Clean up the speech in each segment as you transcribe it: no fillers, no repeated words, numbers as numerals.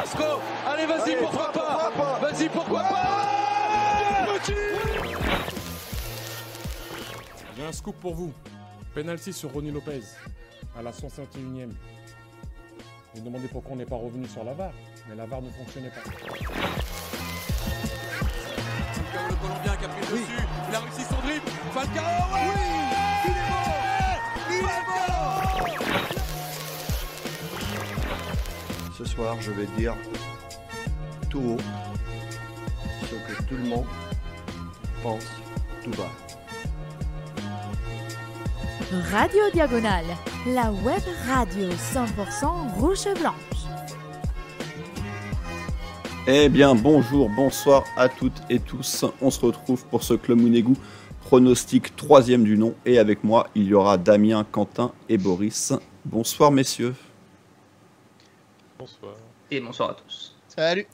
Carrasco. Allez, vas-y, pourquoi pas. Vas-y, pourquoi pas. J'ai un scoop pour vous. Penalty sur Ronny Lopez à la 151e. Vous me demandez pourquoi on n'est pas revenu sur la VAR, mais la VAR ne fonctionnait pas. Le Colombien qui a pris dessus, il a réussi son dribble. Falcao, ouais, il est mort. Ce soir, je vais dire tout haut ce que tout le monde pense tout bas. Radio Diagonale, la web radio 100% rouge et blanche. Eh bien, bonjour, bonsoir à toutes et tous. On se retrouve pour ce Club Mounégou pronostic 3e du nom. Et avec moi, il y aura Damien, Quentin et Boris. Bonsoir, messieurs. Bonsoir. Et bonsoir à tous. Salut.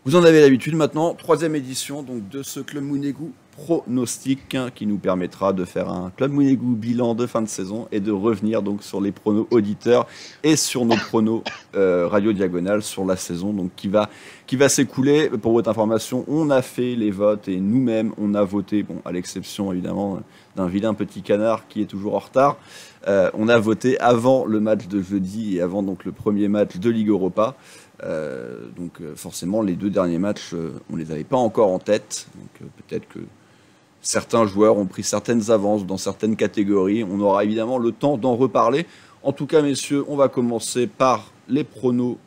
Vous en avez l'habitude maintenant, 3e édition donc, de ce Club Mounégou pronostic qui nous permettra de faire un Club Mounégou bilan de fin de saison et de revenir donc sur les pronos auditeurs et sur nos pronos radio diagonale sur la saison donc, qui va s'écouler. Pour votre information, on a fait les votes et nous-mêmes on a voté, bon, à l'exception évidemment d'un vilain petit canard qui est toujours en retard. On a voté avant le match de jeudi et avant donc, le premier match de Ligue Europa. Donc forcément les deux derniers matchs on les avait pas encore en tête, donc peut-être que certains joueurs ont pris certaines avances dans certaines catégories, on aura évidemment le temps d'en reparler. En tout cas messieurs, on va commencer par les pronos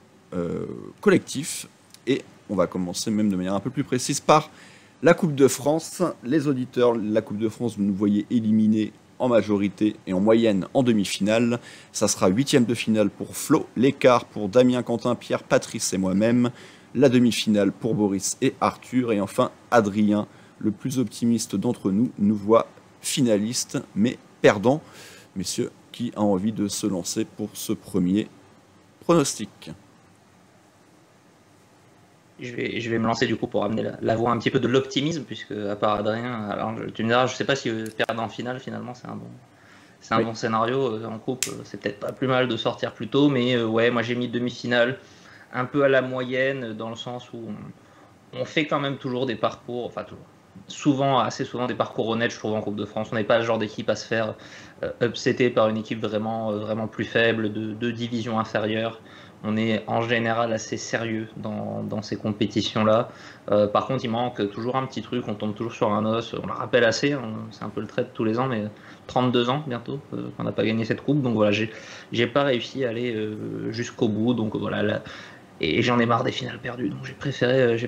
collectifs et on va commencer même de manière un peu plus précise par la Coupe de France. Les auditeurs, la Coupe de France, vous nous voyez éliminés en majorité et en moyenne en demi-finale. Ça sera 8e de finale pour Flo, l'écart pour Damien, Quentin, Pierre, Patrice et moi-même, la demi-finale pour Boris et Arthur, et enfin Adrien, le plus optimiste d'entre nous, nous voit finaliste mais perdant. Messieurs, qui a envie de se lancer pour ce premier pronostic ? Je vais me lancer du coup pour amener la voie un petit peu de l'optimisme, puisque à part Adrien, alors tu me diras, je sais pas si perdre en finale finalement c'est un bon scénario en coupe, c'est peut-être pas plus mal de sortir plus tôt, mais ouais, moi j'ai mis demi-finale un peu à la moyenne dans le sens où on fait quand même toujours des parcours, enfin toujours, assez souvent des parcours honnêtes, je trouve, en Coupe de France. On n'est pas le genre d'équipe à se faire upsetter par une équipe vraiment plus faible, de division inférieure. On est en général assez sérieux dans ces compétitions-là. Par contre, il manque toujours un petit truc, on tombe toujours sur un os. On le rappelle assez, c'est un peu le trait de tous les ans, mais 32 ans bientôt qu'on n'a pas gagné cette coupe. Donc voilà, j'ai pas réussi à aller jusqu'au bout. Donc voilà, et j'en ai marre des finales perdues. Donc j'ai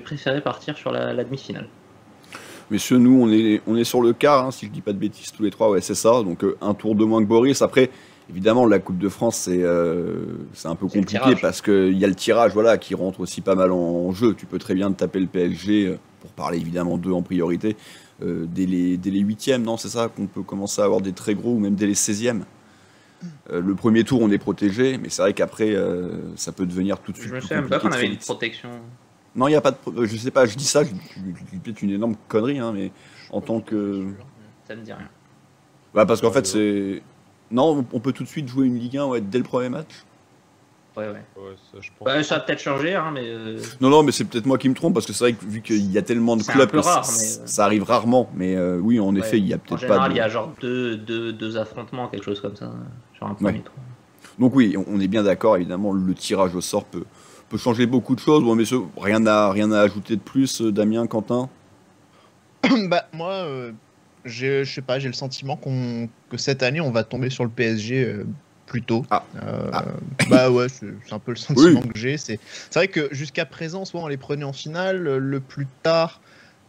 préféré partir sur la demi-finale. Messieurs, nous, on est sur le quart, hein, si je dis pas de bêtises, tous les trois, ouais, c'est ça. Donc un tour de moins que Boris. Après, évidemment, la Coupe de France, c'est un peu compliqué parce qu'il y a le tirage qui rentre aussi pas mal en jeu. Tu peux très bien te taper le PSG, pour parler évidemment d'eux en priorité, dès les 8e, non, c'est ça qu'on peut commencer à avoir des très gros, ou même dès les 16e. Le premier tour, on est protégé, mais c'est vrai qu'après, ça peut devenir tout de suite. Je me souviens même pas qu'on avait une protection. Non, il n'y a pas de. Je sais pas, je dis ça, je dis peut-être une énorme connerie, hein, mais en tant que. Ça me dit rien. Bah, parce qu'en fait, c'est. Non, on peut tout de suite jouer une Ligue 1 dès le premier match. Ouais. Ça, je pense. Ça a peut-être changé, hein, mais. Non, mais c'est peut-être moi qui me trompe, parce que c'est vrai que vu qu'il y a tellement de clubs, rare, ça arrive rarement. Mais oui, en effet, il y a peut-être pas. En général, il y a genre deux affrontements, quelque chose comme ça, sur un premier tour. Donc oui, on est bien d'accord, évidemment, le tirage au sort peut changer beaucoup de choses. Bon, messieurs, rien à ajouter de plus, Damien, Quentin. Bah moi, je sais pas, j'ai le sentiment que cette année on va tomber sur le PSG plus tôt. Bah ouais, c'est un peu le sentiment que j'ai. C'est vrai que jusqu'à présent, soit on les prenait en finale, le plus tard,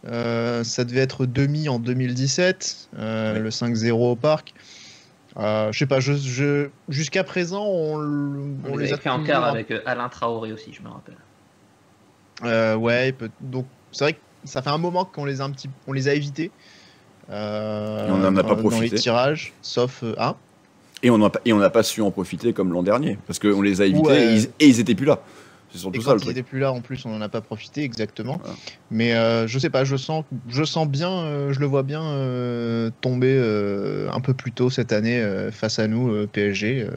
ça devait être demi en 2017, le 5-0 au Parc. Je sais pas, jusqu'à présent, on les a fait en quart avec Alain Traoré aussi, je me rappelle. Ouais, donc c'est vrai que ça fait un moment qu'on les a évités. Et on n'en a pas profité. Dans les tirages, sauf un. Et on n'a pas su en profiter comme l'an dernier, parce qu'on les a évités et ils étaient plus là. C'est surtout ça le truc. Ils étaient plus là en plus, on n'en a pas profité exactement. Voilà. Mais je sais pas, je sens bien, je le vois bien tomber un peu plus tôt cette année face à nous PSG.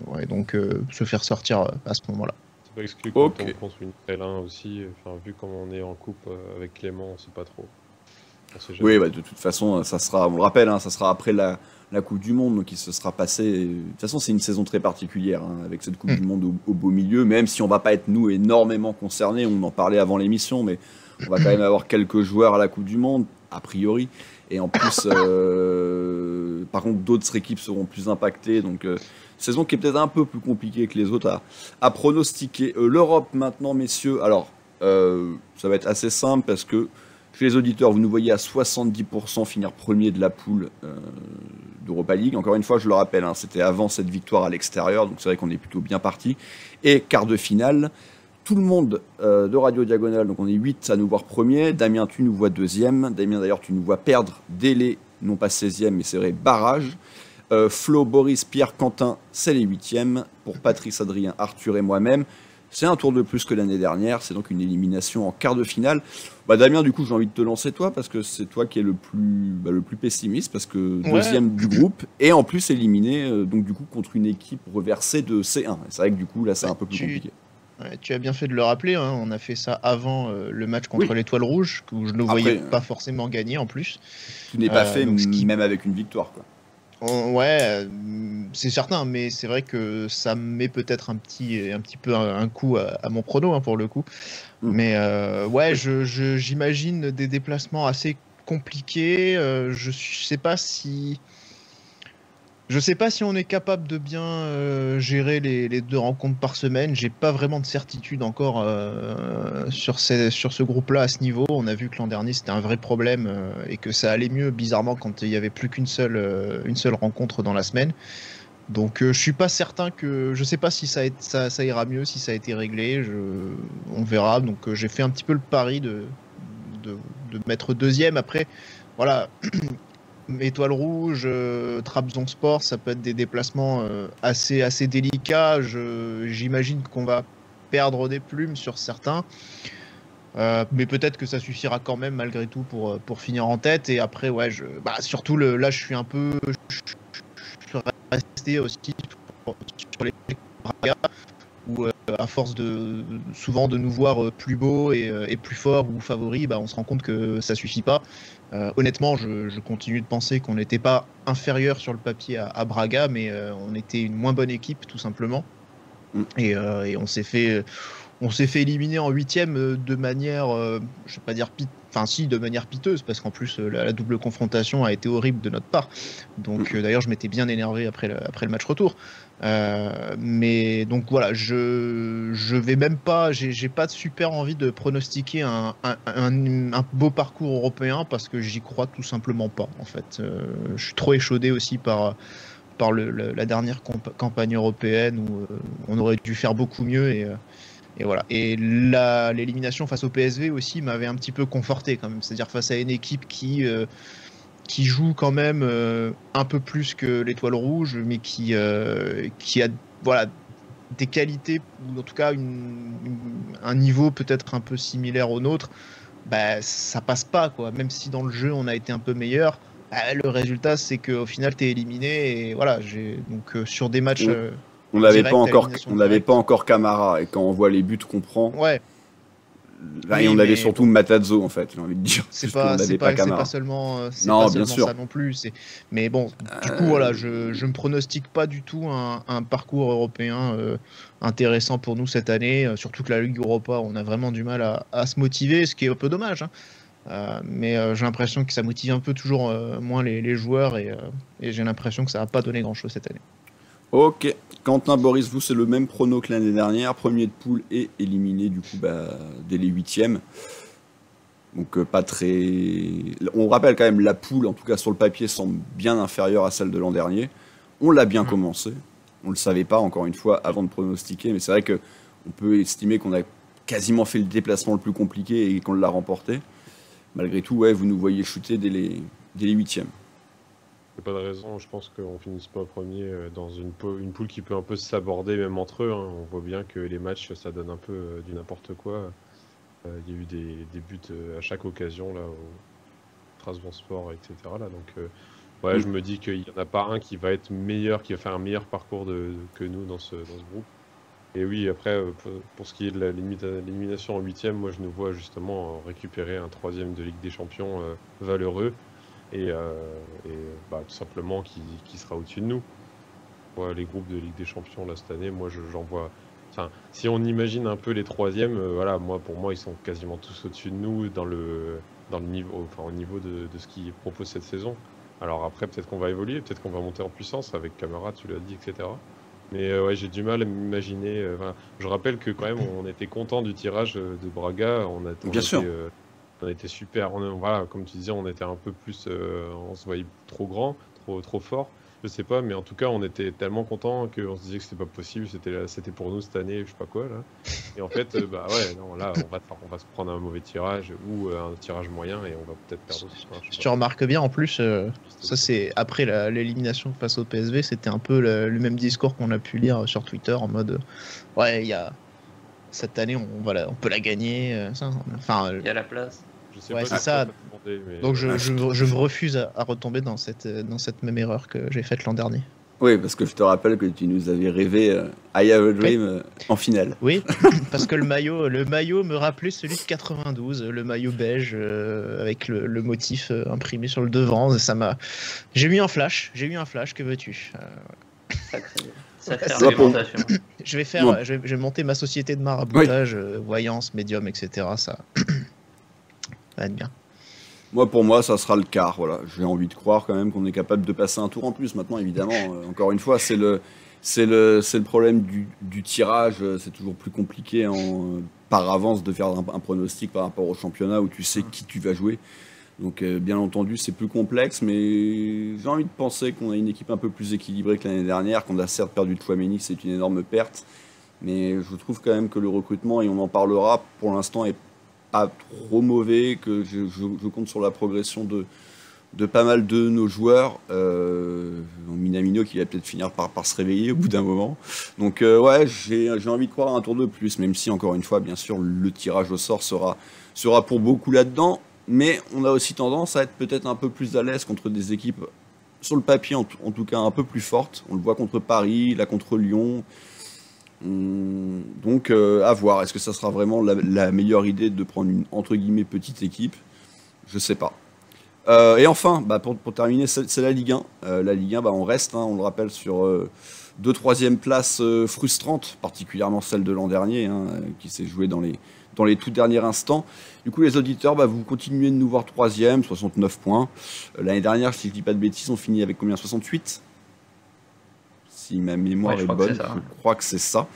Ouais, donc se faire sortir à ce moment-là. Pas exclu quand Ok. on pense une L1 aussi. Enfin, vu comment on est en coupe avec Clément, on sait pas trop. On sait jamais. Oui, bah, de toute façon, ça sera, on le rappelle, hein, ça sera après la Coupe du Monde, donc il se sera passé. De toute façon, c'est une saison très particulière, hein, avec cette Coupe du Monde au beau milieu, même si on va pas être, nous, énormément concernés, on en parlait avant l'émission, mais on va quand même avoir quelques joueurs à la Coupe du Monde, a priori. Et en plus, par contre, d'autres équipes seront plus impactées, donc saison qui est peut-être un peu plus compliquée que les autres à pronostiquer. L'Europe maintenant, messieurs, alors, ça va être assez simple parce que chez les auditeurs, vous nous voyez à 70% finir premier de la poule d'Europa League. Encore une fois, je le rappelle, hein, c'était avant cette victoire à l'extérieur, donc c'est vrai qu'on est plutôt bien parti. Et quart de finale, tout le monde de Radio Diagonale, donc on est 8 à nous voir premier. Damien, tu nous vois deuxième. Damien, d'ailleurs, tu nous vois perdre dès les, non pas 16e, mais c'est vrai, barrage. Flo, Boris, Pierre, Quentin, c'est les 8e. Pour Patrice, Adrien, Arthur et moi-même. C'est un tour de plus que l'année dernière, c'est donc une élimination en quart de finale. Bah Damien, du coup, j'ai envie de te lancer toi, parce que c'est toi qui es le plus pessimiste, parce que deuxième du groupe, et en plus éliminé, donc du coup, contre une équipe reversée de C1. Et c'est vrai que du coup, là, c'est un peu plus compliqué. Ouais, tu as bien fait de le rappeler, hein, on a fait ça avant le match contre l'Étoile Rouge, où je ne voyais pas forcément gagner en plus. Tout n'est pas fait, même avec une victoire, quoi. Ouais, c'est certain, mais c'est vrai que ça met peut-être un petit peu un coup à mon prono, hein, pour le coup. Mais ouais, j'imagine des déplacements assez compliqués. Je sais pas si on est capable de bien gérer les 2 rencontres par semaine. J'ai pas vraiment de certitude encore sur ce groupe-là à ce niveau. On a vu que l'an dernier c'était un vrai problème et que ça allait mieux bizarrement quand il y avait plus qu'une seule rencontre dans la semaine. Donc je suis pas certain que je sais pas si ça ira mieux, si ça a été réglé. On verra. Donc j'ai fait un petit peu le pari de mettre deuxième. Après voilà. Étoile Rouge, Trabzonspor, ça peut être des déplacements assez délicats. J'imagine qu'on va perdre des plumes sur certains. Mais peut-être que ça suffira quand même malgré tout pour finir en tête. Et après, ouais, surtout là, je suis resté aussi sur les Braga, où à force souvent de nous voir plus beaux et plus forts ou favoris, on se rend compte que ça suffit pas. Honnêtement, je continue de penser qu'on n'était pas inférieur sur le papier à Braga, mais on était une moins bonne équipe tout simplement. Et on s'est fait éliminer en 8e de manière, je vais pas dire de manière piteuse, parce qu'en plus la double confrontation a été horrible de notre part. Donc d'ailleurs je m'étais bien énervé après le match retour. Mais donc voilà, je vais même pas, j'ai pas de super envie de pronostiquer un beau parcours européen, parce que j'y crois tout simplement pas en fait. Je suis trop échaudé aussi par la dernière campagne européenne où on aurait dû faire beaucoup mieux et voilà. Et l'élimination face au PSV aussi m'avait un petit peu conforté quand même. C'est-à-dire face à une équipe qui joue quand même un peu plus que l'Étoile Rouge, mais qui a des qualités, ou en tout cas un niveau peut-être un peu similaire au nôtre. Ça passe pas, quoi. Même si dans le jeu on a été un peu meilleur, le résultat c'est qu'au final t'es éliminé. Et voilà, donc sur des matchs. On n'avait pas encore Camara, et quand on voit les buts qu'on prend. Ouais. Là, et on avait surtout Matarazzo, en fait, j'ai envie de dire. C'est pas seulement ça non plus. Mais bon, du coup, voilà, je ne pronostique pas du tout un parcours européen intéressant pour nous cette année. Surtout que la Ligue Europa, on a vraiment du mal à se motiver, ce qui est un peu dommage. Hein. Mais j'ai l'impression que ça motive un peu toujours moins les joueurs, et j'ai l'impression que ça va pas donner grand-chose cette année. Ok, Quentin, Boris, vous c'est le même prono que l'année dernière, premier de poule et éliminé du coup dès les 8e. Donc pas très... On rappelle quand même, la poule, en tout cas sur le papier, semble bien inférieure à celle de l'an dernier. On l'a bien commencé, on le savait pas encore une fois avant de pronostiquer, mais c'est vrai qu'on peut estimer qu'on a quasiment fait le déplacement le plus compliqué et qu'on l'a remporté. Malgré tout, ouais, vous nous voyez chuter dès les 8e. Il n'y a pas de raison, je pense qu'on finisse pas premier dans une poule qui peut un peu s'aborder même entre eux. Hein. On voit bien que les matchs, ça donne un peu du n'importe quoi. Il y a eu des buts à chaque occasion là, au Trabzonspor, etc. Là. Donc ouais, je me dis qu'il n'y en a pas un qui va être meilleur, qui va faire un meilleur parcours que nous dans ce groupe. Et oui, après, pour ce qui est de l'élimination en 8e, moi je nous vois justement récupérer un 3e de Ligue des Champions valeureux et tout simplement qui sera au-dessus de nous. Ouais, les groupes de Ligue des Champions là cette année, moi j'en vois. Enfin, si on imagine un peu les 3e, voilà, pour moi ils sont quasiment tous au-dessus de nous dans le niveau, au niveau de ce qu'ils proposent cette saison. Alors après, peut-être qu'on va évoluer, peut-être qu'on va monter en puissance avec Camara, tu l'as dit, etc. Mais ouais, j'ai du mal à m'imaginer. Voilà. Je rappelle que quand même, on était content du tirage de Braga. Bien sûr. On était super. Voilà, comme tu disais, on était un peu plus. On se voyait trop grand, trop fort. Je sais pas, mais en tout cas, on était tellement contents qu'on se disait que c'était pas possible. C'était pour nous cette année, je sais pas quoi là. Et en fait, non, là, on va se prendre un mauvais tirage ou un tirage moyen et on va peut-être perdre aussi. Si tu remarques bien, en plus, ça c'est après l'élimination face au PSV, c'était un peu le même discours qu'on a pu lire sur Twitter en mode ouais, il y a cette année, on peut la gagner. Il y a la place. Je sais ouais, pas c'est ça. Demander, mais... Donc je me refuse à retomber dans cette même erreur que j'ai faite l'an dernier. Oui, parce que je te rappelle que tu nous avais rêvé I Have a Dream en finale. Oui, parce que le maillot me rappelait celui de 92, le maillot beige avec le motif imprimé sur le devant. J'ai eu un flash, que veux-tu Sacrée argumentation. Je vais monter ma société de maraboutage, voyance, médium, etc. Ça va être bien. Pour moi, ça sera le quart. Voilà. J'ai envie de croire quand même qu'on est capable de passer un tour en plus. Maintenant, évidemment, encore une fois, c'est le problème du tirage. C'est toujours plus compliqué par avance de faire un pronostic par rapport au championnat où tu sais qui tu vas jouer. Donc, bien entendu, c'est plus complexe, mais j'ai envie de penser qu'on a une équipe un peu plus équilibrée que l'année dernière, qu'on a certes perdu de Chouameni, c'est une énorme perte, mais je trouve quand même que le recrutement, et on en parlera pour l'instant, est pas trop mauvais, que je compte sur la progression de pas mal de nos joueurs. Minamino qui va peut-être finir par se réveiller au bout d'un moment. Donc ouais, j'ai envie de croire à un tour de plus, même si encore une fois, bien sûr, le tirage au sort sera pour beaucoup là-dedans. Mais on a aussi tendance à être peut-être un peu plus à l'aise contre des équipes, sur le papier en tout cas, un peu plus fortes. On le voit contre Paris, là contre Lyon. Donc à voir, est-ce que ça sera vraiment la meilleure idée de prendre une entre guillemets petite équipe? Je sais pas. Et enfin, pour terminer, c'est la Ligue 1. La Ligue 1, on reste, on le rappelle, sur 2 troisième places frustrantes, particulièrement celle de l'an dernier, qui s'est jouée dans les tout derniers instants. Du coup, les auditeurs, vous continuez de nous voir 3e, 69 points. L'année dernière, si je dis pas de bêtises, on finit avec combien? 68? Si ma mémoire est bonne, je crois que c'est ça.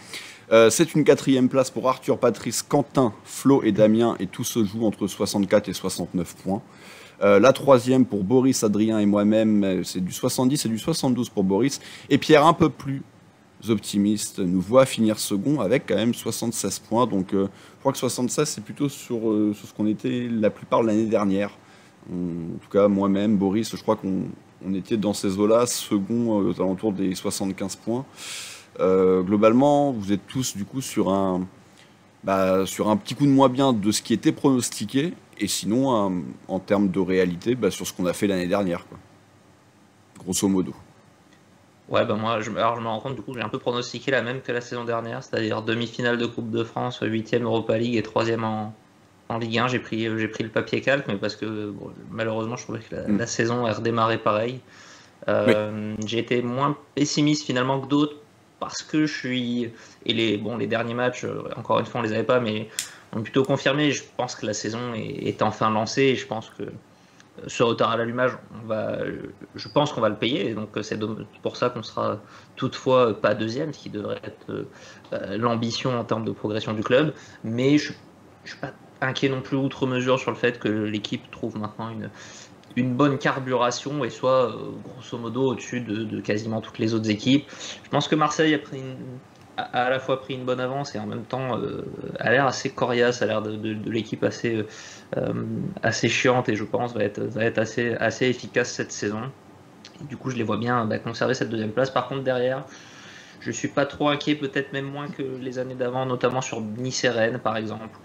C'est une 4e place pour Arthur, Patrice, Quentin, Flo et Damien, et tout se joue entre 64 et 69 points. La 3e pour Boris, Adrien et moi-même, c'est du 70 et du 72 pour Boris. Et Pierre, un peu plus optimiste, nous voit finir second avec quand même 76 points. Donc je crois que 76, c'est plutôt sur ce qu'on était la plupart de l'année dernière. En tout cas, moi-même, Boris, je crois qu'on était dans ces eaux-là, second aux alentours des 75 points. Globalement, vous êtes tous du coup sur un petit coup de moins bien de ce qui était pronostiqué, et sinon, en termes de réalité, sur ce qu'on a fait l'année dernière, quoi. Grosso modo. Ouais, moi, je me rends compte, du coup, j'ai un peu pronostiqué la même que la saison dernière, c'est-à-dire demi-finale de Coupe de France, 8e Europa League et 3e en Ligue 1. J'ai pris le papier calque, mais parce que malheureusement, je trouvais que la saison a redémarré pareil. Oui. J'ai été moins pessimiste finalement que d'autres, parce que je suis... Et les derniers matchs, encore une fois, on les avait pas, mais ont plutôt confirmé. Je pense que la saison est enfin lancée, et je pense que ce retard à l'allumage, je pense qu'on va le payer, et donc c'est pour ça qu'on sera toutefois pas 2e, ce qui devrait être l'ambition en termes de progression du club. Mais je suis pas inquiet non plus outre mesure sur le fait que l'équipe trouve maintenant une bonne carburation et soit grosso modo au-dessus de quasiment toutes les autres équipes. Je pense que Marseille a à la fois pris une bonne avance et en même temps a l'air assez coriace, a l'air de l'équipe assez chiante, et je pense va être assez efficace cette saison. Et du coup, je les vois bien conserver cette 2e place. Par contre, derrière, je suis pas trop inquiet, peut-être même moins que les années d'avant, notamment sur Nice et Rennes par exemple.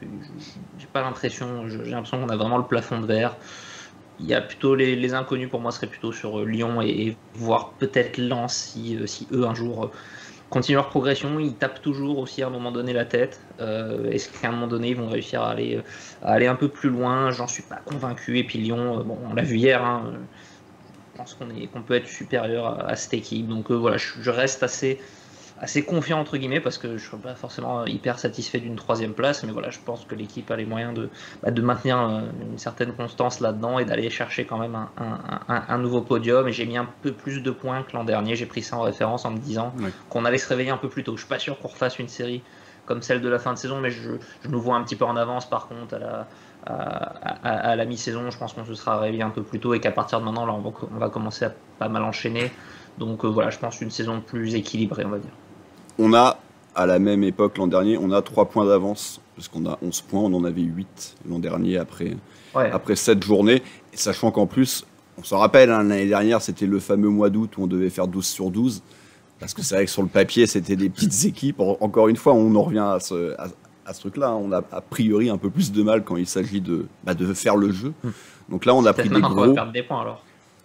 J'ai pas l'impression, j'ai l'impression qu'on a vraiment le plafond de verre. Il y a plutôt les inconnus pour moi seraient plutôt sur Lyon et voire peut-être Lens si eux un jour continuent leur progression, ils tapent toujours aussi à un moment donné la tête. Est-ce qu'à un moment donné ils vont réussir à aller un peu plus loin? J'en suis pas convaincu. Et puis Lyon, bon, on l'a vu hier, hein, je pense qu'on peut être supérieur à cette équipe. Donc voilà, je reste assez confiant entre guillemets, parce que je ne suis pas forcément hyper satisfait d'une 3e place, mais voilà, je pense que l'équipe a les moyens de maintenir une certaine constance là-dedans et d'aller chercher quand même un nouveau podium. Et j'ai mis un peu plus de points que l'an dernier, j'ai pris ça en référence en me disant qu'on allait se réveiller un peu plus tôt. Je suis pas sûr qu'on refasse une série comme celle de la fin de saison, mais je nous vois un petit peu en avance par contre à la mi-saison. Je pense qu'on se sera réveillé un peu plus tôt et qu'à partir de maintenant là, on va commencer à pas mal enchaîner. Donc voilà, je pense une saison plus équilibrée, on va dire. On a, à la même époque l'an dernier, on a 3 points d'avance, parce qu'on a 11 points, on en avait 8 l'an dernier après 7 journées, et sachant qu'en plus, on s'en rappelle, hein, l'année dernière, c'était le fameux mois d'août où on devait faire 12 sur 12, parce que c'est vrai que sur le papier, c'était des petites équipes. Encore une fois, on en revient à ce truc-là, hein. On a a priori un peu plus de mal quand il s'agit de faire le jeu. Donc là, on a pris des gros... On va perdre des points alors.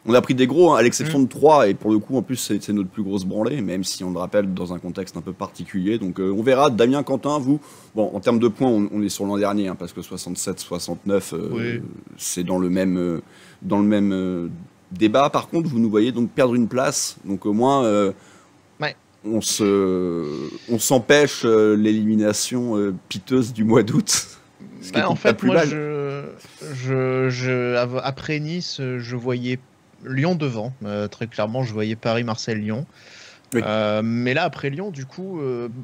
On a pris des gros, hein, à l'exception de 3, et pour le coup, en plus, c'est notre plus grosse branlée, même si on le rappelle dans un contexte un peu particulier. Donc on verra. Damien, Quentin, vous, bon, en termes de points, on est sur l'an dernier, hein, parce que 67-69, c'est dans le même débat. Par contre, vous nous voyez donc perdre une place, donc au moins, on s'empêche l'élimination piteuse du mois d'août. En fait, moi, après Nice, je voyais Lyon devant, très clairement, je voyais Paris, Marseille, Lyon. Oui. Mais là, après Lyon, du coup,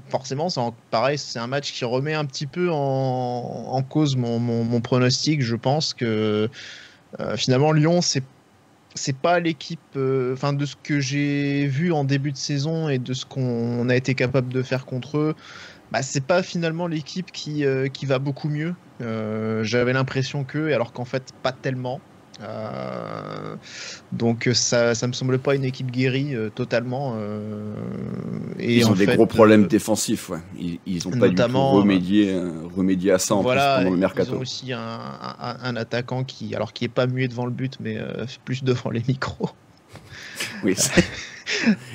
forcément, pareil, c'est un match qui remet un petit peu en cause mon pronostic. Je pense que finalement, Lyon, c'est pas l'équipe, de ce que j'ai vu en début de saison et de ce qu'on a été capable de faire contre eux. C'est pas finalement l'équipe qui va beaucoup mieux. J'avais l'impression que, alors qu'en fait pas tellement. Donc ça me semble pas une équipe guérie totalement. Et ils ont des gros problèmes défensifs. Ouais. Ils ont pas notamment remédié à ça en plus pendant le mercato. Ils ont aussi un attaquant qui est pas muet devant le but, mais plus devant les micros. Oui.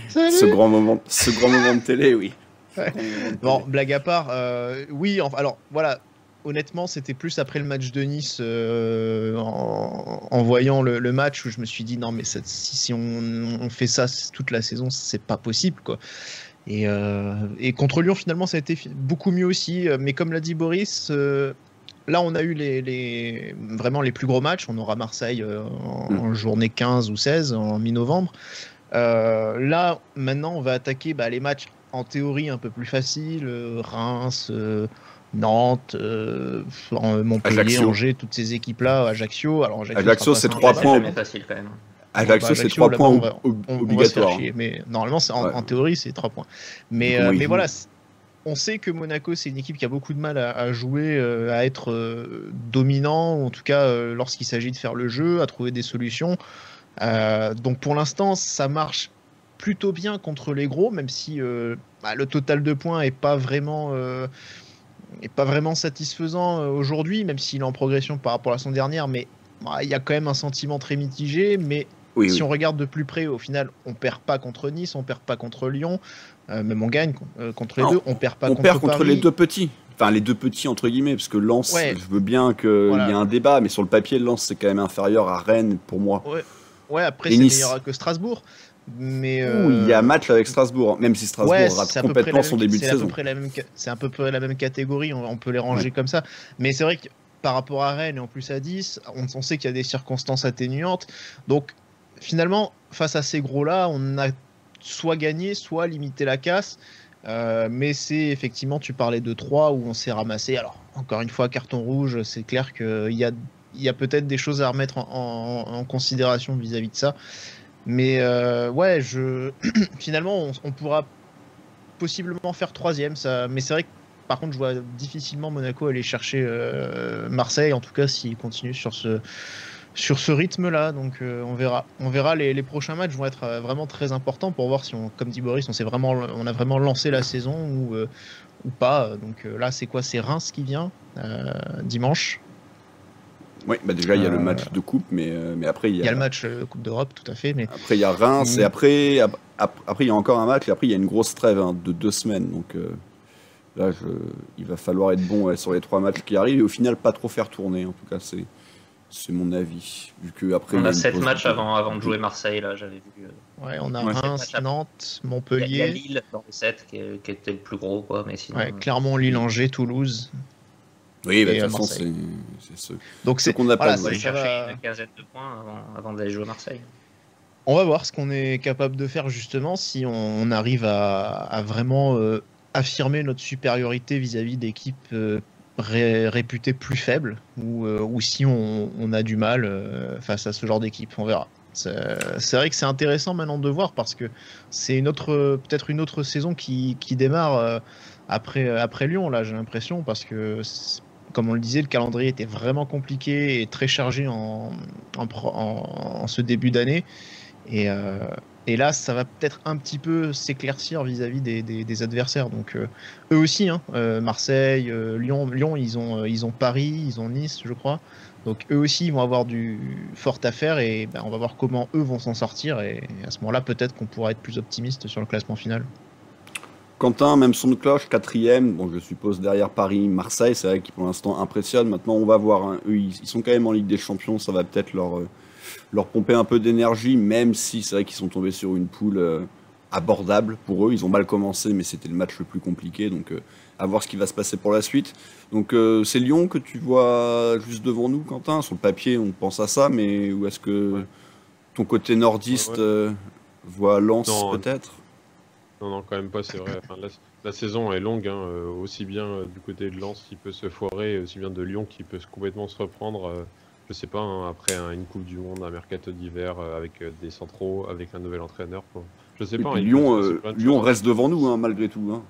ce grand moment de télé, oui. Ouais. Bon, blague à part, oui, alors voilà, honnêtement, c'était plus après le match de Nice, en voyant le match, où je me suis dit non, mais si on fait ça toute la saison, c'est pas possible, quoi. Et contre Lyon, finalement, ça a été beaucoup mieux aussi, mais comme l'a dit Boris, là, on a eu vraiment les plus gros matchs. On aura Marseille en journée 15 ou 16, en mi-novembre. Là, maintenant, on va attaquer les matchs en théorie un peu plus facile, Reims, Nantes, Montpellier, Ajaccio. Angers, toutes ces équipes-là, Ajaccio. Alors Ajaccio, c'est 3 points. C'est facile quand même. Ajaccio, c'est 3 points obligatoires. Mais normalement, en théorie, c'est 3 points. Mais voilà, on sait que Monaco, c'est une équipe qui a beaucoup de mal à jouer, à être dominant, ou en tout cas lorsqu'il s'agit de faire le jeu, à trouver des solutions. Donc pour l'instant, ça marche plutôt bien contre les gros, même si le total de points est pas vraiment satisfaisant aujourd'hui, même s'il est en progression par rapport à la saison dernière, mais il y a quand même un sentiment très mitigé. Mais si on regarde de plus près, au final, on perd pas contre Nice, on perd pas contre Lyon, même on gagne contre les deux, on perd pas contre Paris. On perd contre les deux petits. Enfin, les deux petits entre guillemets, parce que Lens, je veux bien qu'il y ait un débat, mais sur le papier, Lens, c'est quand même inférieur à Rennes pour moi. Ouais, après, c'est meilleur que Strasbourg. Mais il y a un match avec Strasbourg, même si Strasbourg rate complètement son début de saison. C'est à peu près la même catégorie, on peut les ranger comme ça. Mais c'est vrai que par rapport à Rennes et en plus à 10, on sait qu'il y a des circonstances atténuantes. Donc finalement, face à ces gros-là, on a soit gagné, soit limité la casse. Mais c'est effectivement, tu parlais de 3 où on s'est ramassé. Alors, encore une fois, carton rouge, c'est clair qu'il y a peut-être des choses à remettre en considération vis-à-vis de ça. Mais finalement, on pourra possiblement faire 3e. Mais c'est vrai que par contre, je vois difficilement Monaco aller chercher Marseille, en tout cas s'il continue sur ce rythme-là. Donc on verra. Les prochains matchs vont être vraiment très importants pour voir si comme dit Boris, on a vraiment lancé la saison ou pas. Donc là, c'est quoi? C'est Reims qui vient dimanche. Oui, déjà il y a le match de coupe, mais après il y a le match Coupe d'Europe, tout à fait. Mais après il y a Reims et après après, il y a encore un match et après, il y a une grosse trêve de 2 semaines. Donc là, il va falloir être bon sur les 3 matchs qui arrivent et au final, pas trop faire tourner. En tout cas, c'est mon avis. Vu que après, on a 7 matchs avant de jouer Marseille, là, j'avais vu. Ouais, on a Reims, Nantes, Montpellier. Il y a Lille dans les 7 qui était le plus gros, quoi. Mais sinon, Clermont, Lille, Angers, Toulouse. Oui, de toute façon, c'est ce. Donc c'est qu'on a pas. On va aller chercher une quinzaine de points avant d'aller jouer à Marseille. On va voir ce qu'on est capable de faire justement si on arrive à vraiment affirmer notre supériorité vis-à-vis d'équipes réputées plus faibles ou si on a du mal face à ce genre d'équipe. On verra. C'est vrai que c'est intéressant maintenant de voir parce que c'est peut-être une autre saison qui démarre après Lyon, là, j'ai l'impression, parce que comme on le disait, le calendrier était vraiment compliqué et très chargé en ce début d'année. Et là, ça va peut-être un petit peu s'éclaircir vis-à-vis des adversaires. Donc, eux aussi, Marseille, Lyon, ils ont Paris, ils ont Nice, je crois. Donc, eux aussi, ils vont avoir du fort à faire et on va voir comment eux vont s'en sortir. Et à ce moment-là, peut-être qu'on pourra être plus optimiste sur le classement final. Quentin, même son de cloche, 4e, bon, je suppose derrière Paris, Marseille, c'est vrai qu'ils pour l'instant impressionnent. Maintenant, on va voir. Eux, ils sont quand même en Ligue des Champions, ça va peut-être leur pomper un peu d'énergie, même si c'est vrai qu'ils sont tombés sur une poule abordable pour eux. Ils ont mal commencé, mais c'était le match le plus compliqué, donc à voir ce qui va se passer pour la suite. Donc c'est Lyon que tu vois juste devant nous, Quentin. Sur le papier, on pense à ça, mais où est-ce que ton côté nordiste voit Lens peut-être ? Non, quand même pas, c'est vrai. Enfin, la saison est longue, aussi bien du côté de Lens qui peut se foirer, aussi bien de Lyon qui peut complètement se reprendre. Je sais pas, après une Coupe du Monde, un mercato d'hiver avec des centraux, avec un nouvel entraîneur. Je sais pas. Lyon reste devant nous, malgré tout.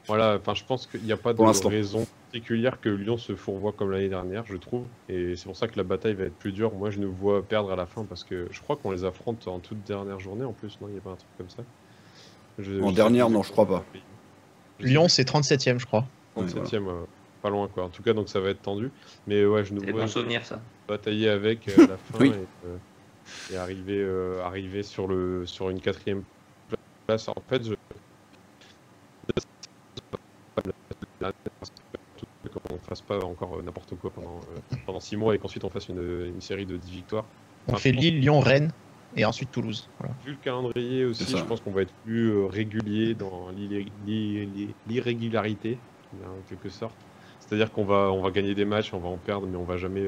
Voilà, enfin, je pense qu'il n'y a pas de raison particulière que Lyon se fourvoie comme l'année dernière, je trouve. Et c'est pour ça que la bataille va être plus dure. Moi, je nous vois perdre à la fin parce que je crois qu'on les affronte en toute dernière journée en plus, non ? Il n'y a pas un truc comme ça ? En dernière, non, je crois pas. Lyon, c'est 37e, je crois. 37e, pas loin, quoi. En tout cas, donc ça va être tendu. Mais ouais, je nous vois bon souvenir, ça. Batailler avec à la fin et arriver sur une 4e place. En fait, qu'on fasse pas encore n'importe quoi pendant 6 mois et qu'ensuite on fasse une série de 10 victoires. On fait Lille, Lyon, Rennes. Et ensuite Toulouse. Voilà. Vu le calendrier aussi, je pense qu'on va être plus régulier dans l'irrégularité, en quelque sorte. C'est-à-dire qu'on va gagner des matchs, on va en perdre, mais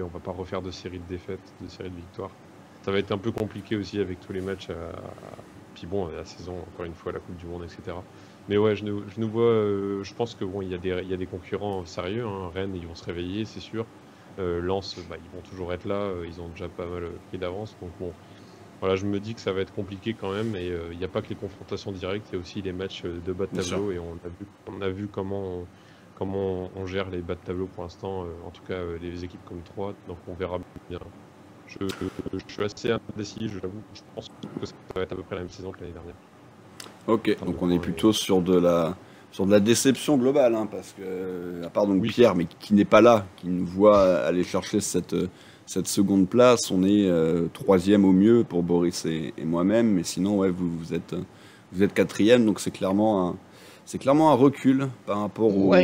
on va pas refaire de série de défaites, de série de victoires. Ça va être un peu compliqué aussi avec tous les matchs. Puis bon, la saison, encore une fois, la Coupe du Monde, etc. Mais ouais, je nous vois. Je pense que bon, il y a des concurrents sérieux. Rennes, ils vont se réveiller, c'est sûr. Lens, ils vont toujours être là. Ils ont déjà pas mal pris d'avance. Donc bon. Voilà, je me dis que ça va être compliqué quand même, et il n'y a pas que les confrontations directes, il y a aussi les matchs de bas de tableau, et on a vu comment on gère les bas de tableau pour l'instant, en tout cas les équipes comme 3, donc on verra bien. Je suis assez indécis, je l'avoue, je pense que ça va être à peu près la même saison que l'année dernière. Ok, donc on est plutôt sur de la déception globale, parce que, à part donc Pierre, mais qui n'est pas là, qui nous voit aller chercher cette seconde place, on est 3e au mieux pour Boris et moi-même, mais sinon vous êtes 4e, donc c'est clairement un recul par rapport aux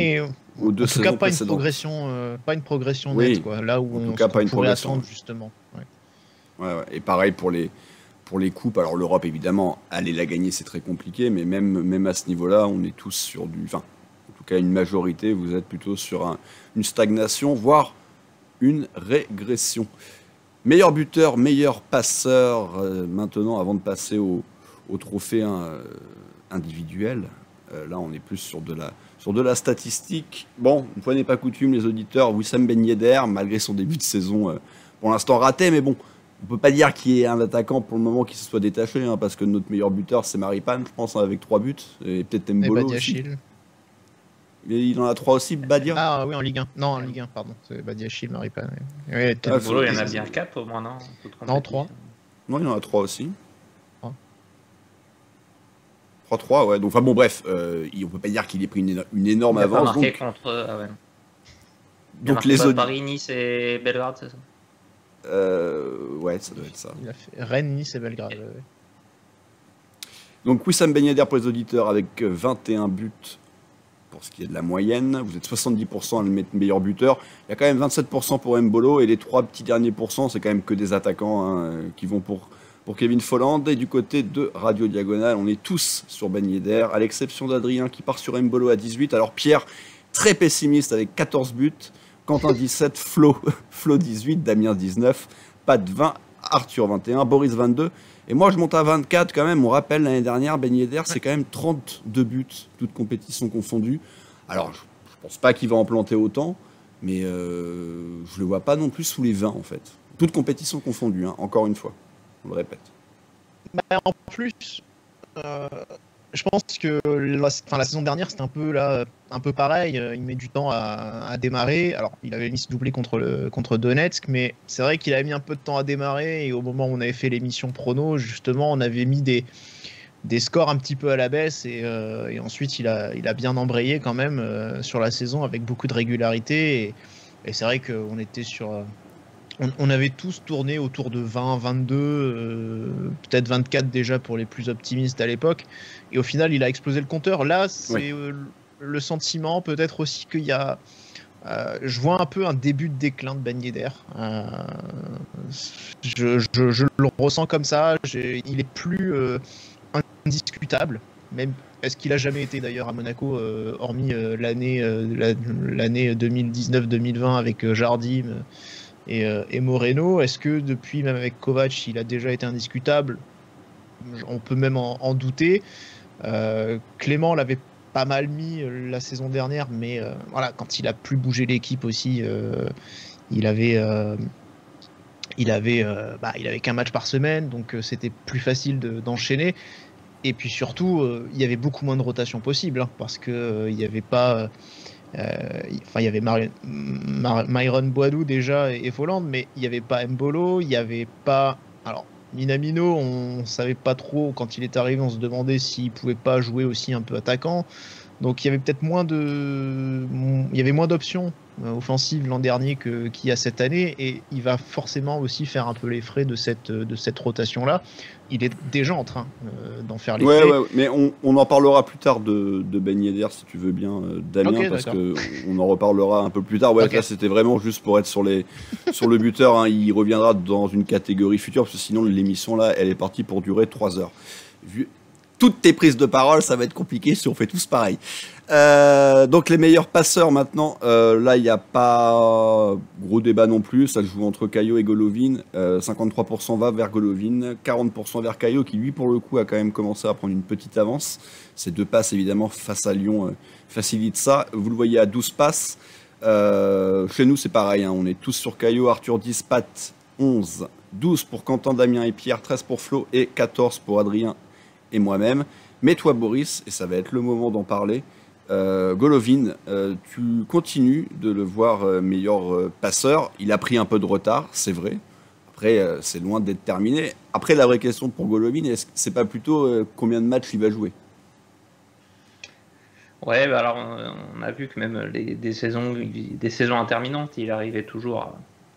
2 saisons précédentes. En tout cas, pas une progression nette, quoi, là où on pourrait attendre justement. Ouais. Et pareil pour les coupes. Alors l'Europe, évidemment, aller la gagner, c'est très compliqué, mais même à ce niveau-là, on est tous sur en tout cas une majorité, vous êtes plutôt sur une stagnation, voire une régression. Meilleur buteur, meilleur passeur, maintenant, avant de passer au trophée individuel, là on est plus sur de la statistique. Bon, une fois n'est pas coutume, les auditeurs, Wissam Ben Yedder, malgré son début de saison pour l'instant raté, mais bon, on peut pas dire qu'il y ait un attaquant pour le moment qui se soit détaché, parce que notre meilleur buteur c'est Maripane, je pense, avec 3 buts, et peut-être Mbolo aussi. Mais il en a 3 aussi, Badia. Ah oui, en Ligue 1. Non, en Ligue 1, pardon. C'est Badiachil, Maripane. Ouais, Mbolo, il y en a bien 4 au moins, non ? Non, 3. Non, il y en a 3 aussi. 3-3, ouais. Donc, enfin bon, bref, on peut pas dire qu'il ait pris une énorme avance. Il a pas marqué contre Aven. Donc les autres. Paris, Nice et Belgrade, c'est ça ? Ouais, ça doit être ça. Il a fait Rennes, Nice et Belgrade. Donc Wissam Ben Yedder pour les auditeurs avec 21 buts pour ce qui est de la moyenne. Vous êtes 70% à le meilleur buteur. Il y a quand même 27% pour Mbolo et les 3 petits derniers pourcents, c'est quand même que des attaquants qui vont pour Kevin Folland. Et du côté de Radio Diagonale, on est tous sur Ben Yedder, à l'exception d'Adrien qui part sur Mbolo à 18. Alors Pierre, très pessimiste avec 14 buts. Quentin 17, Flo 18, Damien 19, Pat 20, Arthur 21, Boris 22. Et moi, je monte à 24 quand même. On rappelle, l'année dernière, Ben Yedder, c'est quand même 32 buts, toutes compétitions confondues. Alors, je pense pas qu'il va en planter autant, mais je le vois pas non plus sous les 20, en fait. Toutes compétitions confondues, hein, encore une fois. On le répète. Bah, en plus, je pense que la saison dernière, c'était un peu pareil. Il met du temps à démarrer. Alors, il avait mis ce doublé contre Donetsk, mais c'est vrai qu'il avait mis un peu de temps à démarrer. Et au moment où on avait fait l'émission prono, justement, on avait mis des scores un petit peu à la baisse. Et ensuite, il a bien embrayé quand même sur la saison avec beaucoup de régularité. Et c'est vrai qu'on était sur... On avait tous tourné autour de 20, 22, peut-être 24 déjà pour les plus optimistes à l'époque. Et au final, il a explosé le compteur. Là, c'est le sentiment peut-être aussi qu'il y a... je vois un peu un début de déclin de Ben Yedder. Je le ressens comme ça. Il est plus indiscutable. Même, est-ce qu'il a jamais été d'ailleurs à Monaco, hormis l'année 2019-2020 avec Jardim et Moreno? Est-ce que depuis, même avec Kovac, il a déjà été indiscutable? On peut même en douter. Clément l'avait pas mal mis la saison dernière, mais voilà, quand il a plus bougé l'équipe aussi, il avait qu'un match par semaine, donc c'était plus facile d'enchaîner. Et puis surtout, il y avait beaucoup moins de rotation possible, hein, parce que il y avait pas... il y avait Myron Boadou déjà et Folland, mais il n'y avait pas Mbolo, il n'y avait pas... Alors, Minamino, on savait pas trop, quand il est arrivé, on se demandait s'il pouvait pas jouer aussi un peu attaquant. Donc il y avait peut-être moins d'options offensives l'an dernier qu'il y a cette année, et il va forcément aussi faire un peu les frais de cette rotation-là. Il est déjà en train d'en faire les frais. Ouais, mais on en parlera plus tard de Ben Yedder, si tu veux bien, Damien, okay, parce qu'on en reparlera un peu plus tard. Ouais, okay. Là, c'était vraiment juste pour être sur le buteur, hein. Il reviendra dans une catégorie future, parce que sinon l'émission là, elle est partie pour durer 3 heures. Toutes tes prises de parole, ça va être compliqué si on fait tous pareil. Donc les meilleurs passeurs maintenant, là il n'y a pas gros débat non plus, ça se joue entre Caio et Golovin. 53% va vers Golovin, 40% vers Caio qui lui pour le coup a quand même commencé à prendre une petite avance. Ces 2 passes évidemment face à Lyon facilitent ça. Vous le voyez à 12 passes. Chez nous c'est pareil, hein, on est tous sur Caio, Arthur 10, Pat 11, 12 pour Quentin, Damien et Pierre, 13 pour Flo et 14 pour Adrien et moi-même. Mais toi Boris, et ça va être le moment d'en parler, Golovin, tu continues de le voir meilleur passeur. Il a pris un peu de retard, c'est vrai. Après, c'est loin d'être terminé. Après, la vraie question pour Golovin, est-ce que c'est pas plutôt combien de matchs il va jouer? Ouais, bah alors on a vu que même des saisons interminantes, il arrivait toujours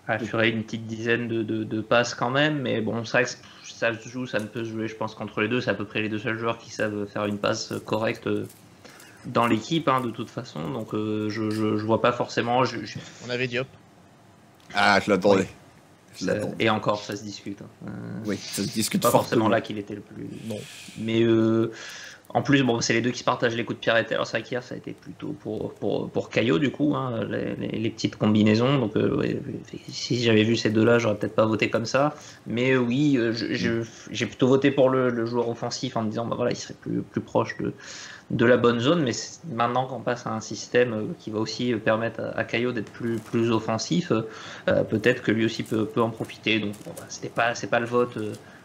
à assurer une petite dizaine de passes quand même. Mais bon, c'est vrai que ça se joue, ça ne peut se jouer, je pense qu'entre les deux, c'est à peu près les 2 seuls joueurs qui savent faire une passe correcte dans l'équipe, hein, de toute façon. Donc je vois pas forcément... On avait Diop. Ah, je l'attendais. Oui. Et encore, ça se discute. Hein. Oui, ça se discute pas fortement. Forcément là qu'il était le plus... Non. Mais en plus, bon, c'est les deux qui se partagent les coups de Pierrette. Alors c'est vrai qu'hier, ça a été plutôt pour Caio, du coup, hein, les petites combinaisons. Donc ouais, si j'avais vu ces deux-là, j'aurais peut-être pas voté comme ça. Mais oui, j'ai plutôt voté pour le joueur offensif en me disant, bah voilà, il serait plus proche de la bonne zone. Mais maintenant qu'on passe à un système qui va aussi permettre à Caio d'être plus offensif, peut-être que lui aussi peut en profiter. Donc bon, bah, c'est pas le vote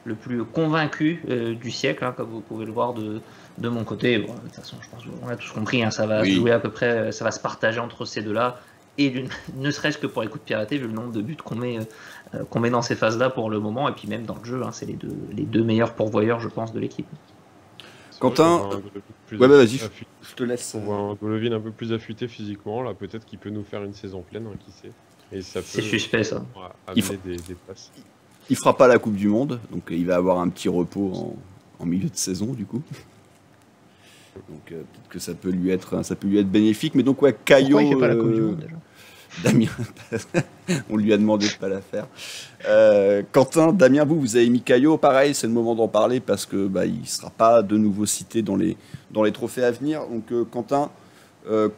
le plus convaincu du siècle, hein, comme vous pouvez le voir de mon côté. Bon, de toute façon, je pense qu'on a tous compris, hein, ça va se jouer à peu près, ça va se partager entre ces deux-là, et ne serait-ce que pour les coups de pied arrêtés, vu le nombre de buts qu'on met dans ces phases-là pour le moment, et puis même dans le jeu, hein, c'est les deux meilleurs pourvoyeurs, je pense, de l'équipe. Quentin, vas-y, je te laisse. On voit un Golovin un peu plus affûté physiquement, là, peut-être qu'il peut nous faire une saison pleine, hein, qui sait. Et ça peut, c'est suspect, ça. Amener des passes. Il fera pas la Coupe du Monde, donc il va avoir un petit repos en milieu de saison du coup. Donc peut-être que ça peut lui être bénéfique. Mais donc ouais, Caio. Pourquoi il fait pas la Coupe du Monde déjà ? Damien, on lui a demandé de pas la faire. Quentin, Damien, vous avez mis Caio, pareil, c'est le moment d'en parler parce que il sera pas de nouveau cité dans les trophées à venir. Donc Quentin,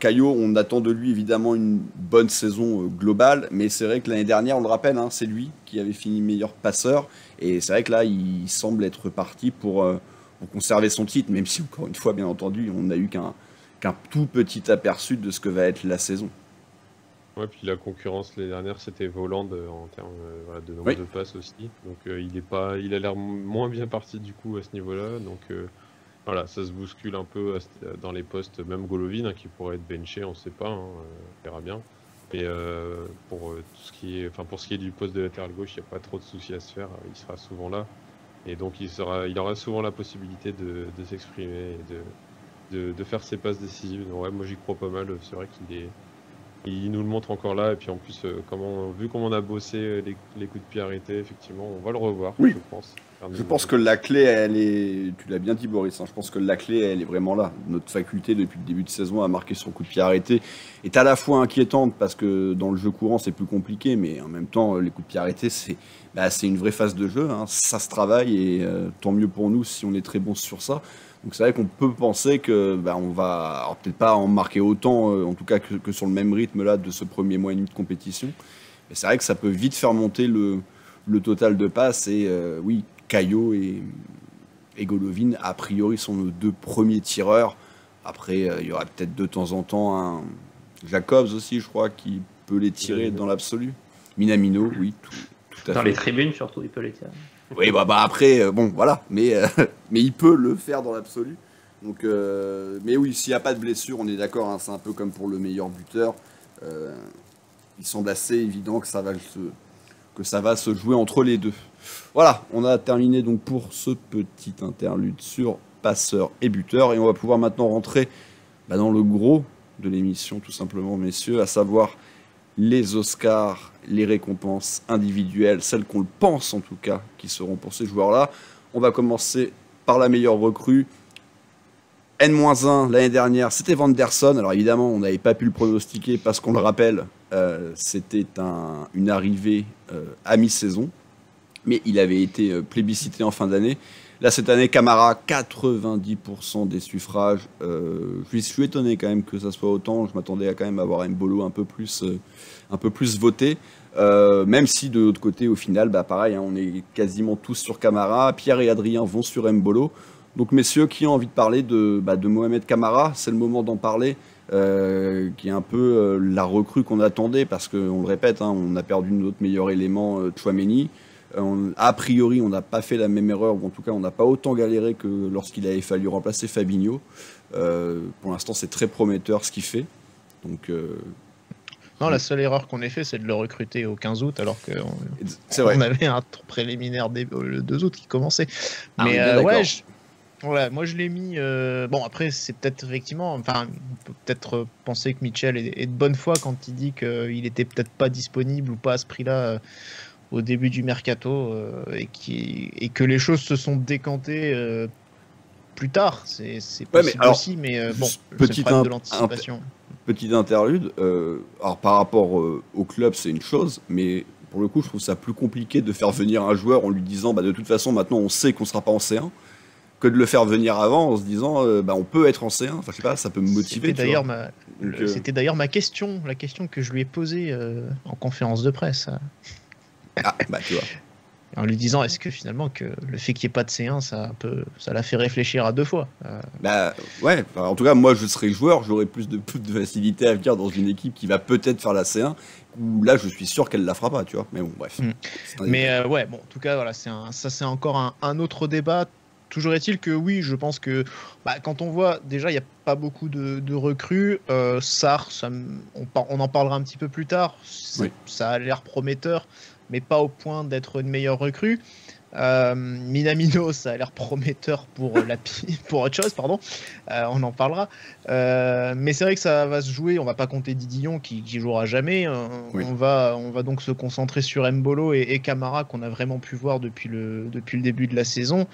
Caio, on attend de lui évidemment une bonne saison globale, mais c'est vrai que l'année dernière, on le rappelle, c'est lui qui avait fini meilleur passeur, et c'est vrai que là, il semble être parti pour conserver son titre, même si encore une fois, bien entendu, on n'a eu qu'un tout petit aperçu de ce que va être la saison. Ouais, puis la concurrence l'année dernière, c'était Voland en termes de nombre de passes aussi. Donc il a l'air moins bien parti du coup à ce niveau-là. Donc voilà, ça se bouscule un peu dans les postes, même Golovin qui pourrait être benché, on ne sait pas, on verra bien. Mais pour ce qui est du poste de latéral gauche, il n'y a pas trop de soucis à se faire. Il sera souvent là, et donc il aura souvent la possibilité de s'exprimer et de faire ses passes décisives. Donc, ouais, moi j'y crois pas mal. C'est vrai il nous le montre encore là, et puis en plus, vu comment on a bossé les coups de pied arrêtés, effectivement, on va le revoir, je pense. Je pense que la clé, elle est... Tu l'as bien dit, Boris, je pense que la clé, elle est vraiment là. Notre faculté, depuis le début de saison, à marquer sur coup de pied arrêté est à la fois inquiétante, parce que dans le jeu courant, c'est plus compliqué, mais en même temps, les coups de pied arrêtés, c'est une vraie phase de jeu. Ça se travaille, et tant mieux pour nous si on est très bon sur ça. Donc c'est vrai qu'on peut penser que on va, alors peut-être pas en marquer autant, en tout cas que sur le même rythme là de ce premier mois et demi de compétition. Mais c'est vrai que ça peut vite faire monter le total de passes. Et oui, Caio et Golovin, a priori, sont nos deux premiers tireurs. Après, il y aura peut-être de temps en temps un Jacobs aussi, je crois, qui peut les tirer dans l'absolu. Minamino, oui, tout à fait. Dans les tribunes surtout, il peut les tirer. Oui, après, bon, voilà, mais il peut le faire dans l'absolu. Donc, mais oui, s'il n'y a pas de blessure, on est d'accord, c'est un peu comme pour le meilleur buteur. Il semble assez évident que ça va se jouer entre les deux. Voilà, on a terminé donc pour ce petit interlude sur passeur et buteur, et on va pouvoir maintenant rentrer dans le gros de l'émission, tout simplement, messieurs, à savoir les Oscars, les récompenses individuelles, celles qu'on le pense en tout cas, qui seront pour ces joueurs-là. On va commencer par la meilleure recrue. N-1 l'année dernière, c'était Vanderson. Alors évidemment, on n'avait pas pu le pronostiquer parce qu'on le rappelle, c'était une arrivée à mi-saison. Mais il avait été plébiscité en fin d'année. Là, cette année, Camara, 90% des suffrages. Je suis étonné quand même que ça soit autant. Je m'attendais à quand même avoir Mbolo un peu plus voté. Même si de l'autre côté, au final, pareil, on est quasiment tous sur Camara. Pierre et Adrien vont sur Mbolo. Donc, messieurs, qui ont envie de parler de Mohamed Camara, c'est le moment d'en parler. Qui est un peu la recrue qu'on attendait. Parce qu'on le répète, on a perdu notre meilleur élément, Tchouaméni. A priori, on n'a pas fait la même erreur, ou en tout cas, on n'a pas autant galéré que lorsqu'il avait fallu remplacer Fabinho. Pour l'instant, c'est très prometteur ce qu'il fait. Donc, non, la seule erreur qu'on ait fait, c'est de le recruter au 15 août, alors qu'on avait un tour préliminaire le 2 août qui commençait. Mais moi je l'ai mis. Bon, après, c'est peut-être effectivement. Enfin, on peut peut-être penser que Mitchell est de bonne foi quand il dit qu'il était peut-être pas disponible ou pas à ce prix-là. Au début du mercato et que les choses se sont décantées plus tard, c'est possible aussi, mais bon, c'est le problème de l'anticipation. Petit interlude, alors par rapport au club, c'est une chose, mais pour le coup, je trouve ça plus compliqué de faire venir un joueur en lui disant de toute façon, maintenant on sait qu'on sera pas en C1, que de le faire venir avant en se disant on peut être en C1. Enfin, je sais pas, ça peut me motiver. C'était d'ailleurs ma question, la question que je lui ai posée en conférence de presse. Tu vois. En lui disant, est-ce que finalement que le fait qu'il n'y ait pas de C1, ça l'a fait réfléchir à deux fois. Ouais, en tout cas, moi je serais joueur, j'aurais plus de facilité à venir dans une équipe qui va peut-être faire la C1, où là je suis sûr qu'elle la fera pas, tu vois. Mais bon, bref. Mais bon, en tout cas, voilà, ça c'est encore un autre débat. Toujours est-il que oui, je pense que quand on voit, déjà, il n'y a pas beaucoup de recrues. Sarr, on en parlera un petit peu plus tard. Ça a l'air prometteur, mais pas au point d'être une meilleure recrue. Minamino, ça a l'air prometteur pour pour autre chose, pardon. On en parlera. Mais c'est vrai que ça va se jouer. On va pas compter Didillon qui jouera jamais. Oui. On va donc se concentrer sur Mbolo et Camara qu'on a vraiment pu voir depuis le début de la saison.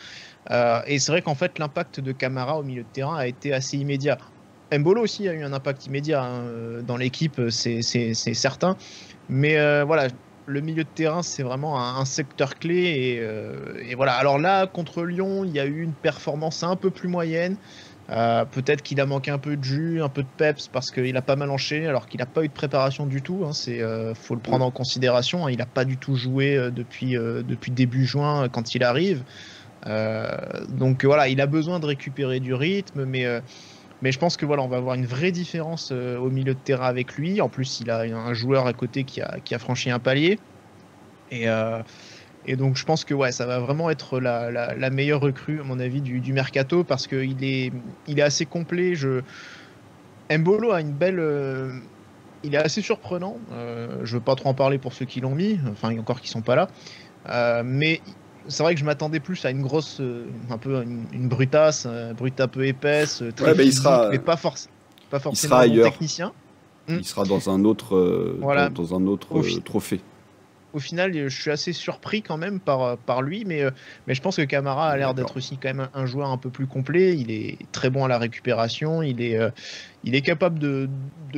Et c'est vrai qu'en fait l'impact de Camara au milieu de terrain a été assez immédiat. Mbolo aussi a eu un impact immédiat dans l'équipe, c'est certain. Mais voilà. Le milieu de terrain, c'est vraiment un secteur clé. Et voilà. Alors là, contre Lyon, il y a eu une performance un peu plus moyenne. Peut-être qu'il a manqué un peu de jus, un peu de peps, parce qu'il a pas mal enchaîné, alors qu'il n'a pas eu de préparation du tout. Faut le prendre en considération. Il n'a pas du tout joué depuis début juin quand il arrive. Donc voilà, il a besoin de récupérer du rythme, mais je pense que voilà, on va avoir une vraie différence au milieu de terrain avec lui. En plus, il a un joueur à côté qui a franchi un palier. Et donc, je pense que ouais, ça va vraiment être la meilleure recrue, à mon avis, du mercato, parce qu'il est assez complet. Mbolo a une belle... il est assez surprenant. Je veux pas trop en parler pour ceux qui l'ont mis, enfin, il y en a encore qui sont pas là. Mais c'est vrai que je m'attendais plus à une grosse, un peu une brutasse, brute un peu épaisse, très physique, mais pas forcément un bon technicien. Il sera dans un autre, Voilà. dans un autre trophée. Au final, je suis assez surpris quand même par lui, mais je pense que Camara a l'air d'être aussi quand même un joueur un peu plus complet. Il est très bon à la récupération, il est capable de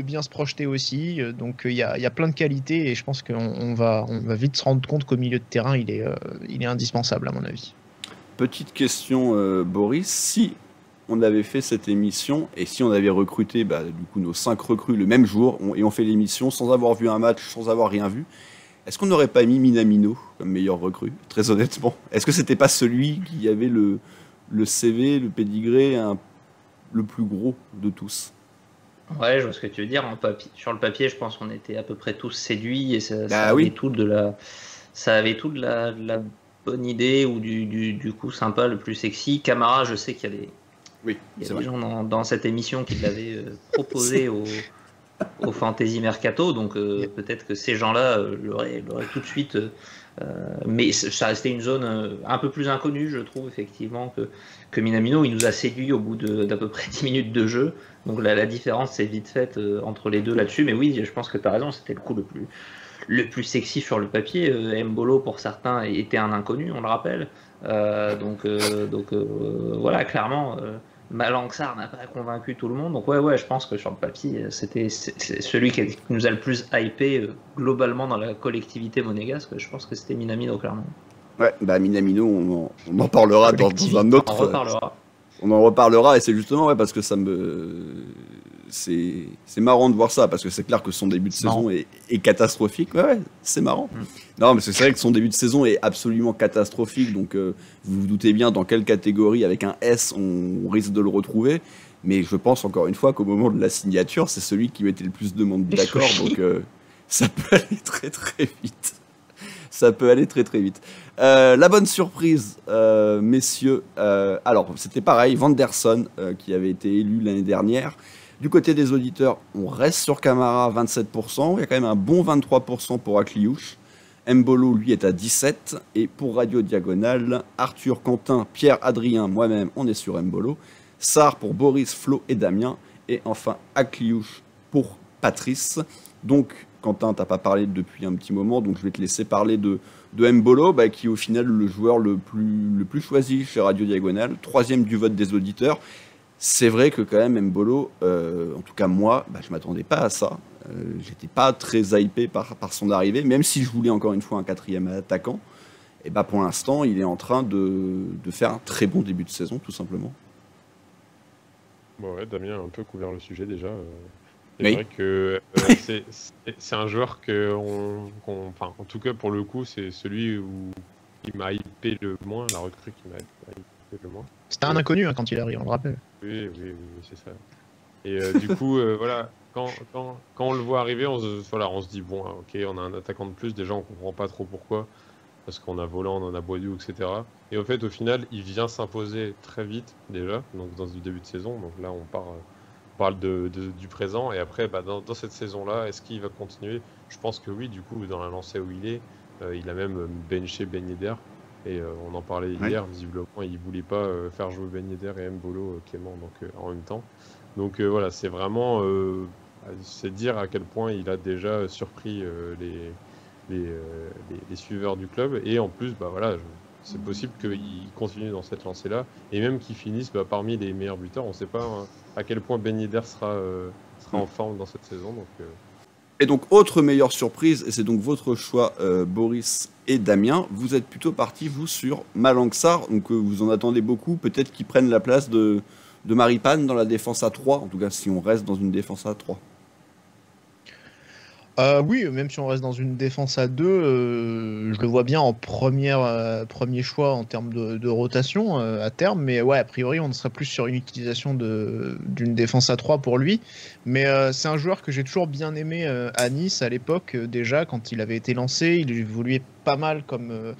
bien se projeter aussi. Donc il y a plein de qualités et je pense qu'on va vite se rendre compte qu'au milieu de terrain, il est indispensable à mon avis. Petite question, Boris, si on avait fait cette émission et si on avait recruté du coup nos 5 recrues le même jour et on fait l'émission sans avoir vu un match, sans avoir rien vu, est-ce qu'on n'aurait pas mis Minamino comme meilleur recrue, très honnêtement? Est-ce que c'était pas celui qui avait le CV, le pédigré le plus gros de tous? Ouais, je vois ce que tu veux dire. Sur le papier, je pense qu'on était à peu près tous séduits et ça oui. avait tout de la bonne idée ou du coup sympa, le plus sexy. Camara, je sais qu'il y a des gens dans cette émission qui l'avaient proposé au Fantasy Mercato, donc peut-être que ces gens-là l'auraient tout de suite. Mais ça restait une zone un peu plus inconnue, je trouve, effectivement, que Minamino. Il nous a séduit au bout d'à peu près 10 minutes de jeu. Donc la différence s'est vite faite entre les deux là-dessus. Mais oui, je pense que tu as raison, c'était le coup le plus sexy sur le papier. Mbolo, pour certains, était un inconnu, on le rappelle. Donc voilà, clairement... Malang Sarr n'a pas convaincu tout le monde, donc ouais, je pense que sur le papier, c'est celui qui nous a le plus hypé globalement dans la collectivité monégasque. Je pense que c'était Minamino, clairement. Ouais, Minamino, on en parlera dans un autre. On en reparlera. On en reparlera et c'est justement parce que c'est marrant de voir ça, parce que c'est clair que son début de saison est catastrophique. Ouais, c'est marrant. Non, mais c'est vrai que son début de saison est absolument catastrophique, donc vous vous doutez bien dans quelle catégorie, avec un S, on risque de le retrouver. Mais je pense encore une fois qu'au moment de la signature, c'est celui qui mettait le plus de monde d'accord, donc ça peut aller très très vite. Ça peut aller très très vite. La bonne surprise, messieurs, alors c'était pareil, Vanderson qui avait été élu l'année dernière. Du côté des auditeurs, on reste sur Camara, 27%. Il y a quand même un bon 23% pour Akliouche. Mbolo, lui, est à 17%. Et pour Radio Diagonale, Arthur, Quentin, Pierre, Adrien, moi-même, on est sur Mbolo. Sarr pour Boris, Flo et Damien. Et enfin, Akliouche pour Patrice. Donc, Quentin, t'as pas parlé depuis un petit moment, donc je vais te laisser parler de Mbolo, qui est au final le joueur le plus choisi chez Radio Diagonale, 3e du vote des auditeurs. C'est vrai que quand même Mbolo, en tout cas moi, je m'attendais pas à ça. J'étais pas très hypé par son arrivée, même si je voulais encore une fois un 4e attaquant. Et pour l'instant, il est en train de faire un très bon début de saison, tout simplement. Bon ouais, Damien a un peu couvert le sujet déjà. C'est oui. vrai que c'est un joueur enfin, en tout cas pour le coup, c'est celui qui m'a hypé le moins, la recrue qui m'a hypé le moins. C'était un inconnu quand il arrive, on le rappelle. Oui, c'est ça. Et du coup, voilà, quand on le voit arriver, on se dit, bon, ok, on a un attaquant de plus, déjà on comprend pas trop pourquoi, parce qu'on a Voland, on a Boidieu, etc. Et au fait, au final, il vient s'imposer très vite, déjà, donc dans le début de saison, donc là on parle du présent, et après, dans cette saison-là, est-ce qu'il va continuer? Je pense que oui, du coup, dans la lancée où il est, il a même benché Ben Yedder, Et on en parlait hier, visiblement, il voulait pas faire jouer Ben Yedder et Mbolo Clément en même temps. Donc voilà, c'est vraiment c'est dire à quel point il a déjà surpris les suiveurs du club. Et en plus, bah voilà, c'est possible qu'il continue dans cette lancée-là et même qu'il finisse parmi les meilleurs buteurs. On ne sait pas à quel point Ben Yedder sera en forme dans cette saison. Donc, Et donc, autre meilleure surprise, et c'est donc votre choix, Boris et Damien, vous êtes plutôt partis, vous, sur Malang Sarr, donc vous en attendez beaucoup, peut-être qu'ils prennent la place de Maripane dans la défense à 3, en tout cas si on reste dans une défense à 3. Oui, même si on reste dans une défense à 2, je le vois bien en premier choix en termes de rotation à terme, mais ouais, a priori on serait plus sur une utilisation d'une défense à 3 pour lui, mais c'est un joueur que j'ai toujours bien aimé à Nice à l'époque, déjà quand il avait été lancé, il évoluait pas mal comme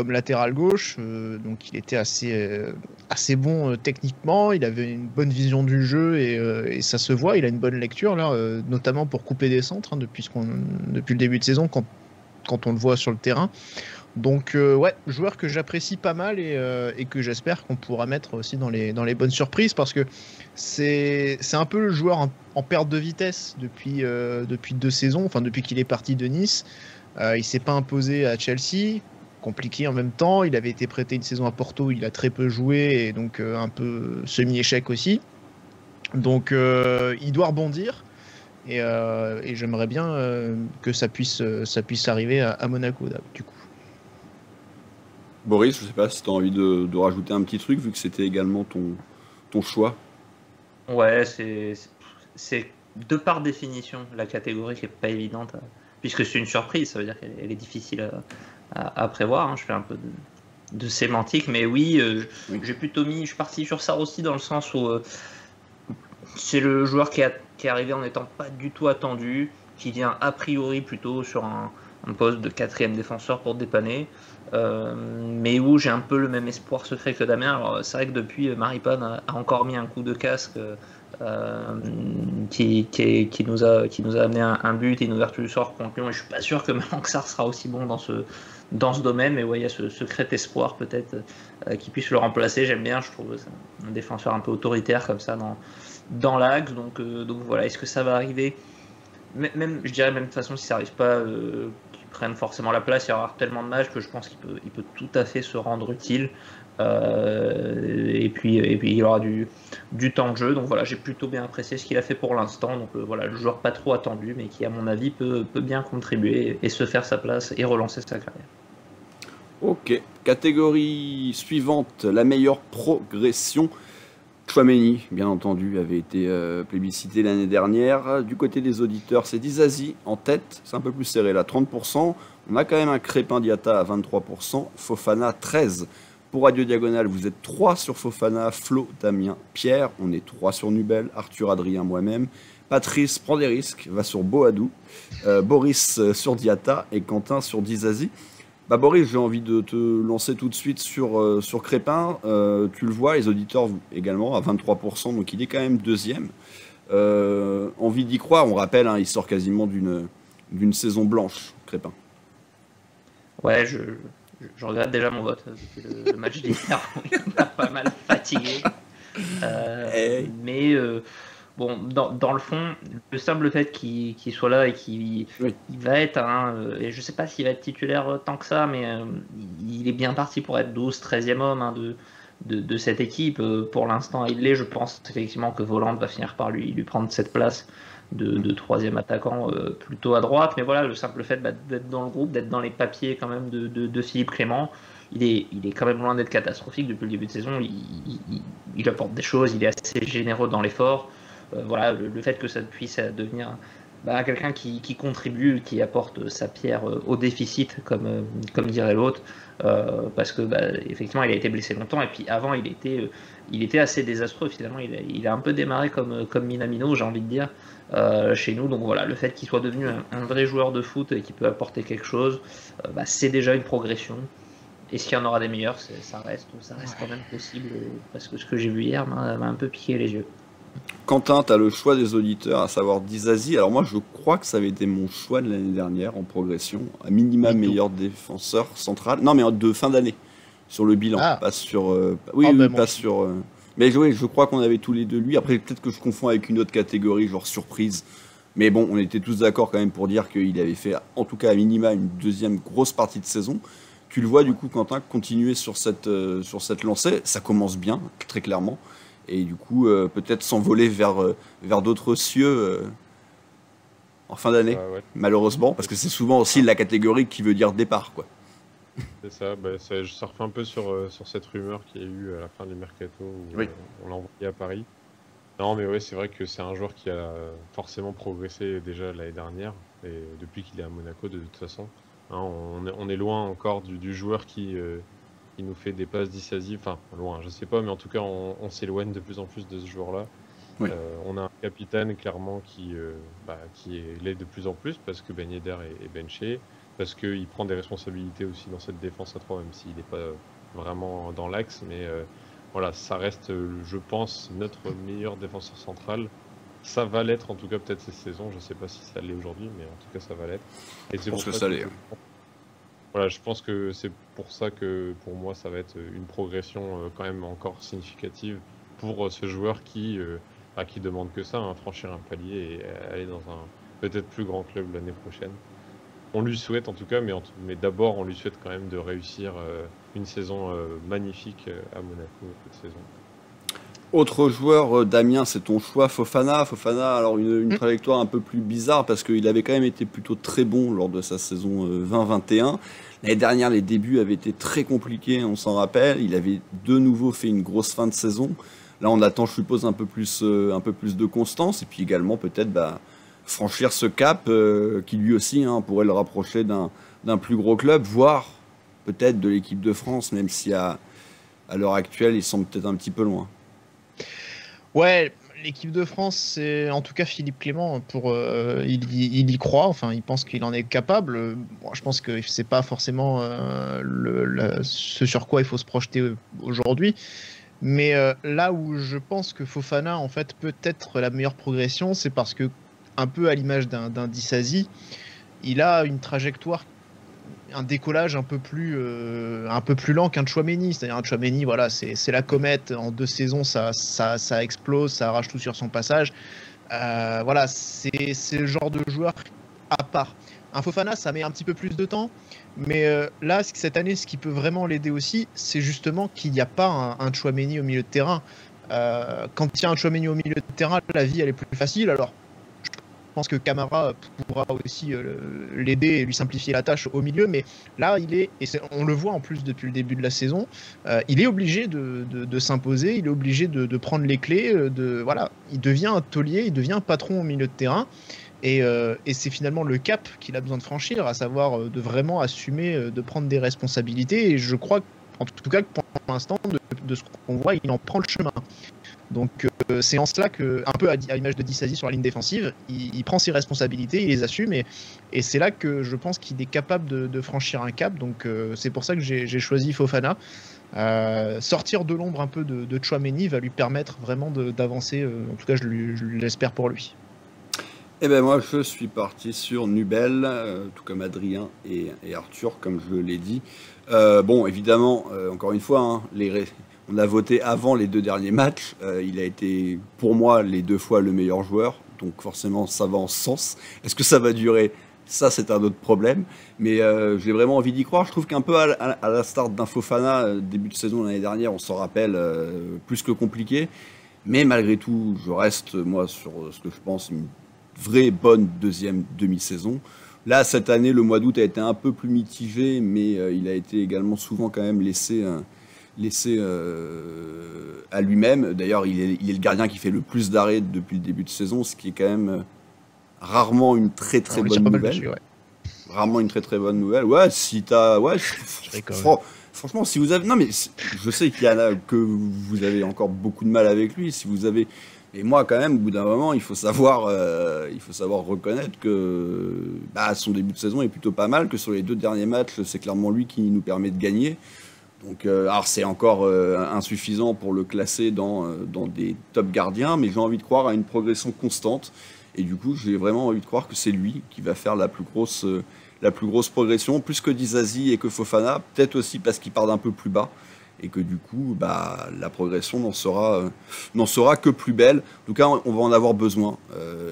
latéral gauche, donc il était assez bon techniquement, il avait une bonne vision du jeu et ça se voit, il a une bonne lecture là, notamment pour couper des centres depuis le début de saison quand on le voit sur le terrain. Donc ouais, joueur que j'apprécie pas mal et que j'espère qu'on pourra mettre aussi dans les bonnes surprises parce que c'est un peu le joueur en perte de vitesse depuis 2 saisons, enfin depuis qu'il est parti de Nice. Il s'est pas imposé à Chelsea. Compliqué en même temps, il avait été prêté une saison à Porto, il a très peu joué et donc un peu semi-échec aussi. Donc il doit rebondir et j'aimerais bien que ça puisse arriver à Monaco du coup. Boris, je sais pas si tu as envie de rajouter un petit truc vu que c'était également ton choix. Ouais, c'est de par définition la catégorie qui est pas évidente puisque c'est une surprise, ça veut dire qu'elle est difficile à prévoir, hein. Je fais un peu de sémantique, mais oui, j'ai plutôt je suis parti sur ça aussi dans le sens où c'est le joueur qui est arrivé en n'étant pas du tout attendu, qui vient a priori plutôt sur un poste de 4e défenseur pour dépanner, mais où j'ai un peu le même espoir secret que Damien. Alors c'est vrai que depuis, Maripane a encore mis un coup de casque qui nous a amené un but et une ouverture du sort contre Lyon, et je suis pas sûr que Malang Sarr sera aussi bon dans ce domaine, mais ouais, il y a ce secret espoir peut-être qui puisse le remplacer. J'aime bien, je trouve un défenseur un peu autoritaire comme ça dans l'axe, donc voilà, est-ce que ça va arriver? Même, je dirais même de toute façon, si ça n'arrive pas qu'ils prennent forcément la place, il y aura tellement de matchs que je pense qu'il peut tout à fait se rendre utile. Et puis il aura du temps de jeu, donc voilà, j'ai plutôt bien apprécié ce qu'il a fait pour l'instant. Donc voilà, le joueur pas trop attendu, mais qui à mon avis peut bien contribuer et se faire sa place et relancer sa carrière. Ok, catégorie suivante, la meilleure progression. Chouameni, bien entendu, avait été plébiscité l'année dernière. Du côté des auditeurs, c'est Dizazi en tête, c'est un peu plus serré là, 30%. On a quand même un Crépin Diatta à 23%, Fofana 13%. Pour Radio Diagonale, vous êtes 3 sur Fofana, Flo, Damien, Pierre. On est 3 sur Nubel, Arthur, Adrien, moi-même. Patrice prend des risques, va sur Boadou. Boris sur Diatta et Quentin sur Dizazi. Boris, j'ai envie de te lancer tout de suite sur Crépin. Tu le vois, les auditeurs également à 23%, donc il est quand même 2e. Envie d'y croire, on rappelle, hein, il sort quasiment d'une saison blanche, Crépin. Ouais, je regrette déjà mon vote depuis le match d'hier où il m'a pas mal fatigué. Mais bon, dans le fond, le simple fait qu'il soit là et qu'il va être, et je sais pas s'il va être titulaire tant que ça, mais il est bien parti pour être 13e homme de cette équipe. Pour l'instant, il l'est. Je pense effectivement que Volland va finir par lui prendre cette place de 3e attaquant plutôt à droite, mais voilà, le simple fait d'être dans le groupe, d'être dans les papiers quand même de Philippe Clément, il est quand même loin d'être catastrophique depuis le début de saison. Il apporte des choses, il est assez généreux dans l'effort. Voilà, le fait que ça puisse devenir quelqu'un qui contribue, qui apporte sa pierre au déficit, comme dirait l'autre, parce que effectivement il a été blessé longtemps, et puis avant il était assez désastreux finalement. Il a un peu démarré comme Minamino, j'ai envie de dire, chez nous. Donc voilà, le fait qu'il soit devenu un vrai joueur de foot et qu'il peut apporter quelque chose, c'est déjà une progression. Est-ce qu'il y en aura des meilleurs? Ça reste quand même possible, parce que ce que j'ai vu hier m'a un peu piqué les yeux. Quentin, tu as le choix des auditeurs, à savoir Dizazi. Alors moi, je crois que ça avait été mon choix de l'année dernière en progression, à minima meilleur défenseur central. Non, mais de fin d'année. sur le bilan, pas sur. Pas sur. Mais oui, je crois qu'on avait tous les deux lui. Après, peut-être que je confonds avec une autre catégorie, genre surprise. Mais bon, on était tous d'accord quand même pour dire qu'il avait fait, en tout cas à minima, une deuxième grosse partie de saison. Tu le vois du coup, Quentin, continuer sur cette lancée. Ça commence bien, très clairement. Et du coup, peut-être s'envoler vers d'autres cieux en fin d'année, malheureusement. Parce que c'est souvent aussi la catégorie qui veut dire départ, quoi. C'est ça, je surfe un peu sur cette rumeur qu'il y a eu à la fin du mercato où on l'a envoyé à Paris. Non, mais ouais, c'est vrai que c'est un joueur qui a forcément progressé déjà l'année dernière, et depuis qu'il est à Monaco, de toute façon. Hein, on est loin encore du joueur qui nous fait des passes décisives. Enfin, loin, je sais pas, mais en tout cas, on s'éloigne de plus en plus de ce joueur-là. Oui. On a un capitaine, clairement, qui l'est de plus en plus, parce que Ben Yedder est benché, parce qu'il prend des responsabilités aussi dans cette défense à 3, même s'il n'est pas vraiment dans l'axe, mais... voilà, ça reste, je pense, notre meilleur défenseur central. Ça va l'être, en tout cas, peut-être cette saison. Je ne sais pas si ça l'est aujourd'hui, mais en tout cas, ça va l'être. Et c'est pour ça que voilà, je pense que c'est pour ça que, pour moi, ça va être une progression quand même encore significative pour ce joueur qui demande que ça, hein, franchir un palier et aller dans un peut-être plus grand club l'année prochaine. On lui souhaite en tout cas, mais d'abord on lui souhaite quand même de réussir une saison magnifique à Monaco cette saison. Autre joueur, Damien, c'est ton choix, Fofana. Fofana, alors une trajectoire un peu plus bizarre parce qu'il avait quand même été plutôt très bon lors de sa saison 20-21. L'année dernière, les débuts avaient été très compliqués, on s'en rappelle. Il avait de nouveau fait une grosse fin de saison. Là, on attend, je suppose, un peu plus de constance et puis également peut-être franchir ce cap qui lui aussi pourrait le rapprocher d'un plus gros club, voire peut-être de l'équipe de France, même si à l'heure actuelle, il semble peut-être un petit peu loin. Ouais, l'équipe de France, c'est en tout cas Philippe Clément, il y croit, enfin il pense qu'il en est capable. Bon, je pense que c'est pas forcément ce sur quoi il faut se projeter aujourd'hui. Mais là où je pense que Fofana en fait peut être la meilleure progression, c'est parce que un peu à l'image d'un Disasi, il a une trajectoire, un décollage un peu plus lent qu'un Tchouaméni. C'est-à-dire un Tchouaméni, voilà, c'est la comète. En 2 saisons, ça explose, ça arrache tout sur son passage. Voilà, c'est le genre de joueur à part. Un Fofana, ça met un petit peu plus de temps. Mais là, cette année, ce qui peut vraiment l'aider aussi, c'est justement qu'il n'y a pas un Tchouaméni au milieu de terrain. Quand il y a un Tchouaméni au milieu de terrain, la vie, elle est plus facile. Alors, je pense que Camara pourra aussi l'aider et lui simplifier la tâche au milieu, mais là on le voit en plus depuis le début de la saison, il est obligé de s'imposer, il est obligé de prendre les clés, voilà, il devient un taulier, il devient un patron au milieu de terrain, et c'est finalement le cap qu'il a besoin de franchir, à savoir de vraiment assumer, de prendre des responsabilités, et je crois en tout cas que pour l'instant, de ce qu'on voit, il en prend le chemin. Donc c'est en cela que, un peu à l'image de Disasi sur la ligne défensive, il prend ses responsabilités, il les assume, et c'est là que je pense qu'il est capable de franchir un cap. Donc c'est pour ça que j'ai choisi Fofana. Sortir de l'ombre un peu de Tchouaméni va lui permettre vraiment d'avancer, en tout cas je l'espère pour lui. Eh ben moi je suis parti sur Nubel, tout comme Adrien et Arthur, comme je l'ai dit. Bon évidemment, encore une fois, on a voté avant les 2 derniers matchs. Il a été, pour moi, les 2 fois le meilleur joueur. Donc forcément, ça va en ce sens. Est-ce que ça va durer ? Ça, c'est un autre problème. Mais j'ai vraiment envie d'y croire. Je trouve qu'un peu à la start d'un Fofana, début de saison l'année dernière, on s'en rappelle, plus que compliqué. Mais malgré tout, je reste, moi, sur ce que je pense, une vraie bonne deuxième demi-saison. Là, cette année, le mois d'août a été un peu plus mitigé, mais il a été également souvent quand même laissé à lui-même. D'ailleurs, il est le gardien qui fait le plus d'arrêts depuis le début de saison, ce qui est quand même rarement une très très bonne nouvelle. Rarement une très très bonne nouvelle. Ouais, si t'as... Ouais, franchement, si vous avez... Non, mais je sais qu'il y en a que vous avez encore beaucoup de mal avec lui. Si vous avez... Et moi, quand même, au bout d'un moment, il faut savoir reconnaître que son début de saison est plutôt pas mal, que sur les 2 derniers matchs, c'est clairement lui qui nous permet de gagner. Donc, alors c'est encore insuffisant pour le classer dans des top gardiens, mais j'ai envie de croire à une progression constante. Et du coup, j'ai vraiment envie de croire que c'est lui qui va faire la plus grosse la plus grosse progression, plus que Dizazi et que Fofana, peut-être aussi parce qu'il part d'un peu plus bas, et que du coup, la progression n'en sera que plus belle. En tout cas, on va en avoir besoin,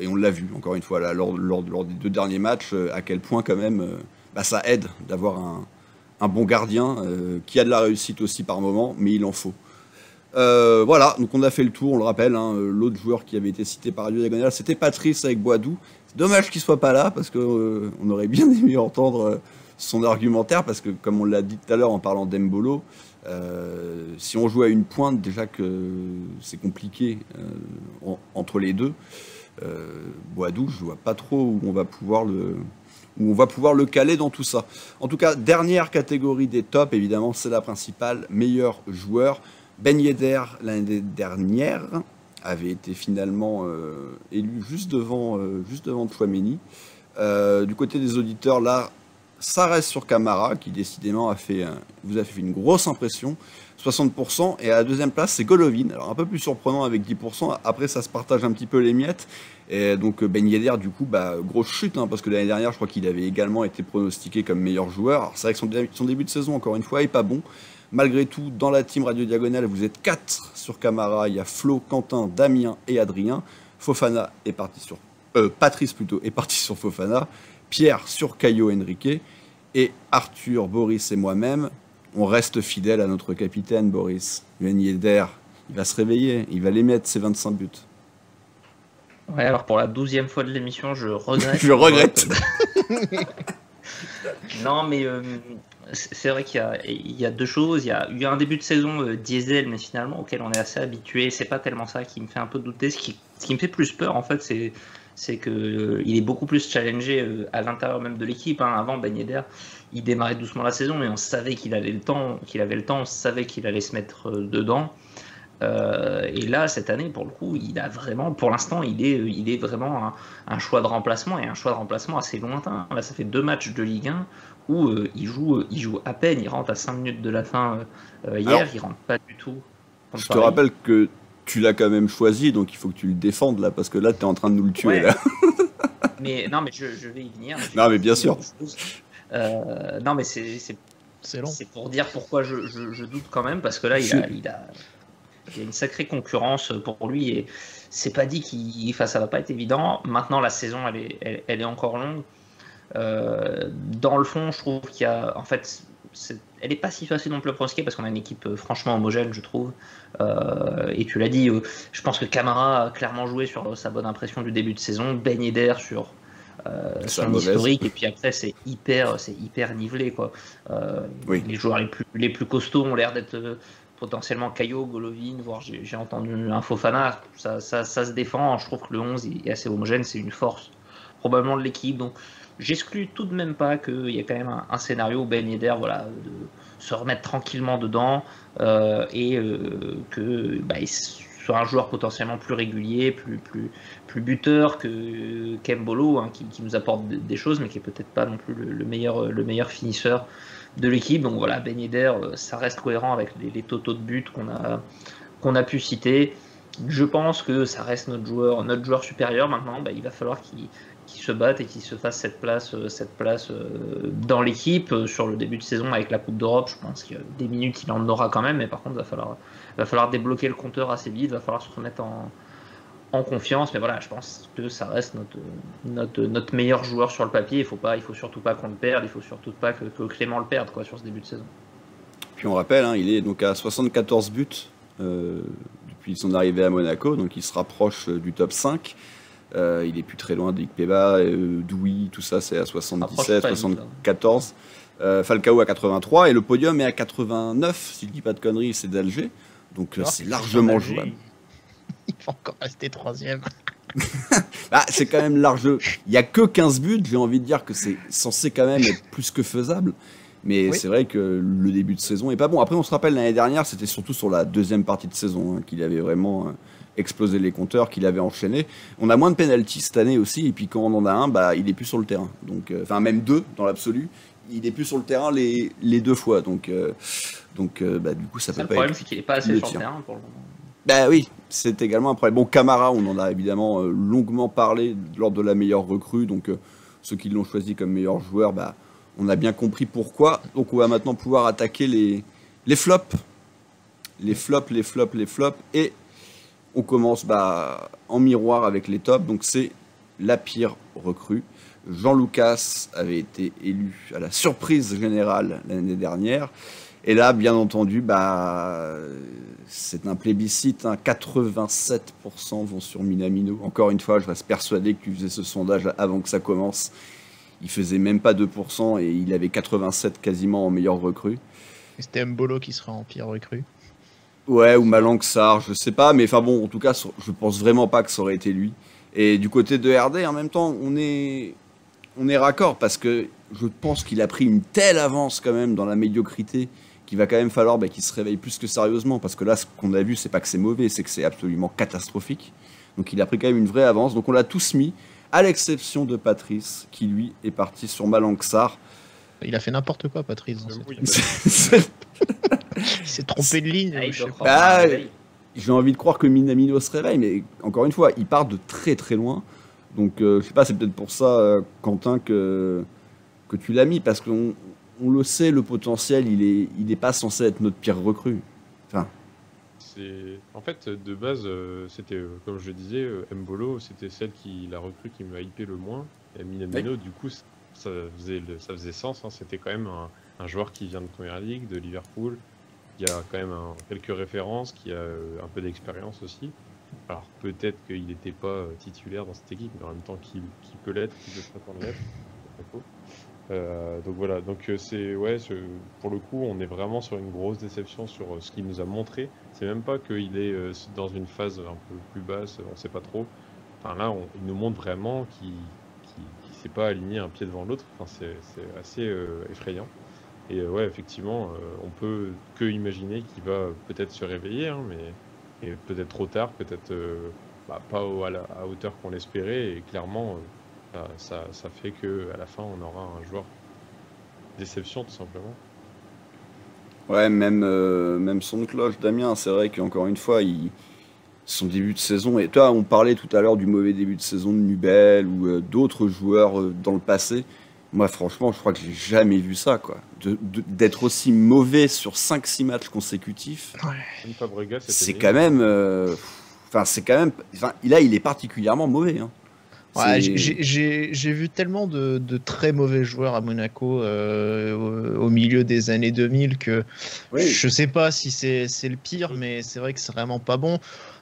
et on l'a vu, encore une fois, là, lors des 2 derniers matchs, à quel point quand même, ça aide d'avoir un bon gardien, qui a de la réussite aussi par moment, mais il en faut. Voilà, donc on a fait le tour, on le rappelle, l'autre joueur qui avait été cité par Radio Diagonale, c'était Patrice avec Boadou. C'est dommage qu'il soit pas là, parce que on aurait bien aimé entendre son argumentaire, parce que comme on l'a dit tout à l'heure en parlant d'Embolo, si on joue à une pointe, déjà que c'est compliqué entre les deux, Boadou, je vois pas trop où on va pouvoir le caler dans tout ça. En tout cas, dernière catégorie des tops, évidemment, c'est la principale, meilleur joueur. Ben Yedder, l'année dernière, avait été finalement élu juste devant Tchouaméni. Du côté des auditeurs, là, ça reste sur Camara, qui décidément vous a fait une grosse impression, 60%. Et à la deuxième place, c'est Golovin. Alors un peu plus surprenant avec 10%. Après, ça se partage un petit peu les miettes. Et donc Ben Yedder, du coup, grosse chute, parce que l'année dernière, je crois qu'il avait également été pronostiqué comme meilleur joueur. Alors c'est vrai que son début de saison, encore une fois, est pas bon. Malgré tout, dans la team Radio Diagonale, vous êtes 4 sur Camara. Il y a Flo, Quentin, Damien et Adrien. Fofana est parti sur... Patrice, plutôt, est parti sur Fofana. Pierre sur Caio Henrique. Et Arthur, Boris et moi-même, on reste fidèles à notre capitaine, Boris. Ben Yedder, il va se réveiller. Il va les mettre, ses 25 buts. Ouais, alors pour la 12e fois de l'émission, je regrette. Je regrette. Non, mais c'est vrai qu'il y a 2 choses. Il y a eu un début de saison diesel, mais finalement auquel on est assez habitué. C'est pas tellement ça qui me fait un peu douter. Ce qui me fait plus peur, en fait, c'est que il est beaucoup plus challengé à l'intérieur même de l'équipe. Avant, Ben Yedder, il démarrait doucement la saison, mais on savait qu'il avait le temps. On savait qu'il allait se mettre dedans. Et là, cette année, pour le coup, il a vraiment, pour l'instant, il est vraiment un choix de remplacement, et un choix de remplacement assez lointain. Là, ça fait 2 matchs de Ligue 1 où il joue à peine. Il rentre à 5 minutes de la fin hier. Alors, il rentre pas du tout. Je te rappelle que tu l'as quand même choisi, donc il faut que tu le défendes là, parce que là, tu es en train de nous le tuer. Ouais. Là. Mais non, mais je vais y venir. Non, mais bien sûr. Non, mais c'est pour dire pourquoi je doute quand même, parce que là, il y a une sacrée concurrence pour lui, et c'est pas dit ça va pas être évident. Maintenant, la saison, elle est encore longue. Dans le fond, je trouve qu'il y a, en fait, elle est pas si facile non plus à pronostiquer, parce qu'on a une équipe franchement homogène, je trouve. Et tu l'as dit, je pense que Camara a clairement joué sur sa bonne impression du début de saison, Ben Yedder sur son historique, et puis après c'est hyper nivelé, quoi. Oui. Les joueurs les plus costauds ont l'air d'être potentiellement Caio, Golovin, voire j'ai entendu un Fofana. Ça se défend. Je trouve que le 11 est assez homogène, c'est une force probablement de l'équipe. Donc j'exclus tout de même pas qu'il y a quand même un scénario où Ben Yedder, de se remettre tranquillement dedans, et que il soit un joueur potentiellement plus régulier, plus buteur qu'Embolo, qui nous apporte des choses, mais qui est peut-être pas non plus le meilleur finisseur de l'équipe. Donc voilà, Ben Yedder, ça reste cohérent avec les totaux de buts qu'on a pu citer. Je pense que ça reste notre joueur supérieur. Maintenant, il va falloir qu'il se batte et qu'il se fasse cette place dans l'équipe. Sur le début de saison avec la Coupe d'Europe, je pense qu'il y a des minutes il en aura quand même, mais par contre il va falloir débloquer le compteur assez vite, il va falloir se remettre en confiance. Mais voilà, je pense que ça reste notre meilleur joueur sur le papier. Il faut surtout pas qu'on le perde, il faut surtout pas que Clément le perde, quoi, sur ce début de saison. Puis on rappelle, il est donc à 74 buts depuis son arrivée à Monaco, donc il se rapproche du top 5. Il est plus très loin d'Ikpeba, Douy, tout ça, c'est à 77, 74. Falcao à 83, et le podium est à 89, si je dis pas de conneries, c'est d'Alger. Donc c'est largement jouable. Il va encore rester 3e. C'est quand même large. Il n'y a que 15 buts, j'ai envie de dire que c'est censé quand même être plus que faisable. Mais oui, c'est vrai que le début de saison est pas bon. Après, on se rappelle, l'année dernière, c'était surtout sur la deuxième partie de saison qu'il avait vraiment explosé les compteurs, qu'il avait enchaîné. On a moins de pénaltys cette année aussi, et puis quand on en a un, il est plus sur le terrain. Donc, même 2 dans l'absolu. Il est plus sur le terrain les 2 fois. Donc, du coup, ça peut pas être. Le problème, c'est qu'il n'est pas assez sur le terrain pour le moment. Oui, c'est également un problème. Bon, Camara, on en a évidemment longuement parlé lors de la meilleure recrue, donc ceux qui l'ont choisi comme meilleur joueur, bah, on a bien compris pourquoi. Donc on va maintenant pouvoir attaquer les flops. Les flops. Et on commence en miroir avec les tops. Donc c'est la pire recrue. Jean Lucas avait été élu à la surprise générale l'année dernière. Et là, bien entendu, c'est un plébiscite. 87% vont sur Minamino. Encore une fois, je reste persuadé que tu faisais ce sondage avant que ça commence. Il faisait même pas 2% et il avait 87 quasiment en meilleure recrue. Et c'était Mbolo qui serait en pire recrue. Ouais, ou Malang Sarr, je sais pas. Mais enfin bon, en tout cas, je pense vraiment pas que ça aurait été lui. Et du côté de RD, en même temps, on est raccord parce que je pense qu'il a pris une telle avance quand même dans la médiocrité qu'il va quand même falloir qu'il se réveille plus que sérieusement, parce que là, ce qu'on a vu, c'est pas que c'est mauvais, c'est que c'est absolument catastrophique. Donc il a pris quand même une vraie avance. Donc on l'a tous mis, à l'exception de Patrice, qui lui est parti sur Malang Sarr. Il a fait n'importe quoi, Patrice. Il s'est trompé de ligne. J'ai envie de croire que Minamino se réveille, mais encore une fois, il part de très très loin. Donc je sais pas, c'est peut-être pour ça, Quentin, que tu l'as mis, parce qu'on le sait, le potentiel, il est pas censé être notre pire recrue. Enfin. En fait, de base, c'était, comme je disais, Mbolo, c'était la recrue qui m'a hypé le moins. Et Minamino, du coup, ça faisait sens. C'était quand même un joueur qui vient de Première Ligue, de Liverpool. Il y a quand même quelques références, qui a un peu d'expérience aussi. Alors peut-être qu'il n'était pas titulaire dans cette équipe, mais en même temps qui peut l'être, qui peut prétendre l'être. Donc voilà, donc pour le coup, on est vraiment sur une grosse déception sur ce qu'il nous a montré. C'est même pas qu'il est dans une phase un peu plus basse, on sait pas trop. Enfin là, il nous montre vraiment qu'il s'est pas aligné un pied devant l'autre. Enfin, c'est assez effrayant. Et ouais, effectivement, on peut que imaginer qu'il va peut-être se réveiller, mais peut-être trop tard, peut-être pas à hauteur qu'on l'espérait. Et clairement, ça fait qu'à la fin, on aura un joueur déception, tout simplement. Ouais, même son cloche, Damien, c'est vrai qu'encore une fois, son début de saison, et toi, on parlait tout à l'heure du mauvais début de saison de Nubel ou d'autres joueurs dans le passé. Moi, franchement, je crois que j'ai jamais vu ça, quoi. D'être aussi mauvais sur 5-6 matchs consécutifs, c'est quand même... là, il est particulièrement mauvais. Hein. Ouais, j'ai vu tellement de très mauvais joueurs à Monaco au milieu des années 2000 que je sais pas si c'est le pire, mais c'est vrai que c'est vraiment pas bon.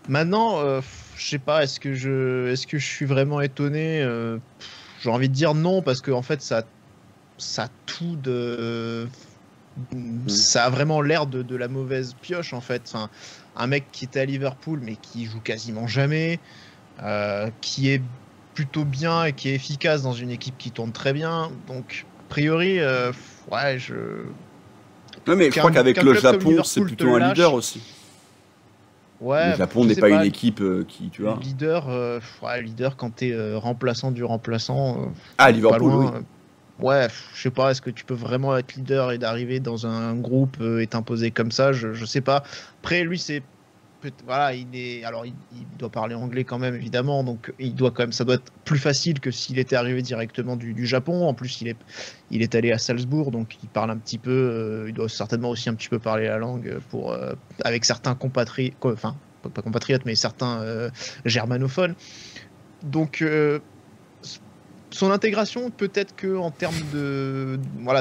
Maintenant, je sais pas, est-ce que je suis vraiment étonné j'ai envie de dire non, parce que en fait ça a vraiment l'air de la mauvaise pioche en fait. Enfin, un mec qui était à Liverpool mais qui joue quasiment jamais, qui est plutôt bien et qui est efficace dans une équipe qui tourne très bien. Donc a priori, mais je crois qu'avec le Japon, c'est plutôt un leader aussi. Ouais, le Japon n'est pas une équipe qui, tu vois. Leader quand t'es remplaçant du remplaçant. Liverpool, oui. Ouais, je sais pas, est-ce que tu peux vraiment être leader et d'arriver dans un groupe et t'imposer comme ça, je sais pas. Après, lui, il doit parler anglais quand même, évidemment, donc ça doit être plus facile que s'il était arrivé directement du Japon. En plus, il est allé à Salzbourg, donc il parle un petit peu, il doit certainement aussi un petit peu parler la langue avec certains compatriotes, enfin, pas compatriotes, mais certains germanophones. Donc, son intégration, peut-être que en termes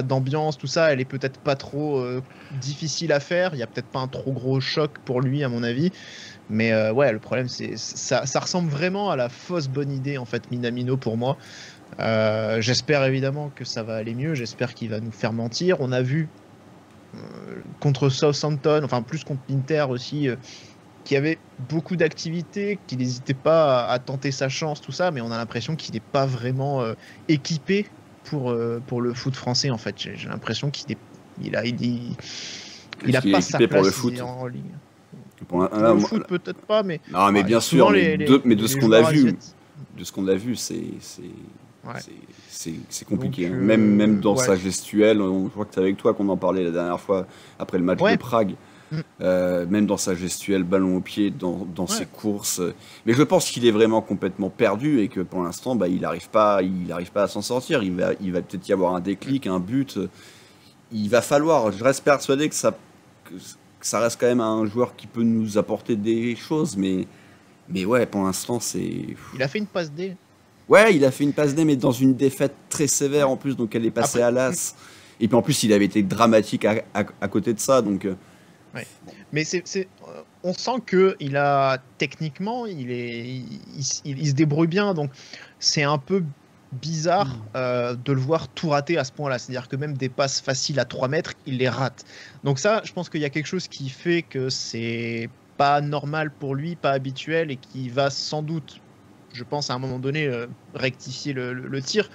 d'ambiance, tout ça, elle est peut-être pas trop difficile à faire. Il y a peut-être pas un trop gros choc pour lui, à mon avis. Mais le problème, c'est ça ressemble vraiment à la fausse bonne idée en fait, Minamino, pour moi. J'espère évidemment que ça va aller mieux. J'espère qu'il va nous faire mentir. On a vu contre Southampton, enfin plus contre l'Inter aussi. Qui avait beaucoup d'activités, qui n'hésitait pas à tenter sa chance, tout ça, mais on a l'impression qu'il n'est pas vraiment équipé pour le foot français, en fait. J'ai l'impression qu'il a pas sa place pour le foot en ligne. Pour le foot, peut-être pas, mais... Non, mais bien sûr, mais de ce qu'on a vu, c'est compliqué. Donc, même dans sa gestuelle, je crois que c'est avec toi qu'on en parlait la dernière fois, après le match de Prague. même dans sa gestuelle, ballon au pied, dans ses courses. Mais je pense qu'il est vraiment complètement perdu et que pour l'instant, il n'arrive pas à s'en sortir. Il va peut-être y avoir un déclic, un but. Il va falloir, je reste persuadé que ça reste quand même un joueur qui peut nous apporter des choses, mais ouais, pour l'instant, c'est... Il a fait une passe D. Ouais, il a fait une passe D, mais dans une défaite très sévère en plus, donc elle est passée à l'as. Et puis en plus, il avait été dramatique à côté de ça, donc... Ouais. Mais on sent que il a techniquement, il se débrouille bien, donc c'est un peu bizarre de le voir tout rater à ce point-là. C'est-à-dire que même des passes faciles à 3 mètres, il les rate. Donc ça, je pense qu'il y a quelque chose qui fait que c'est pas normal pour lui, pas habituel, et qui va sans doute, je pense, à un moment donné, rectifier le tir.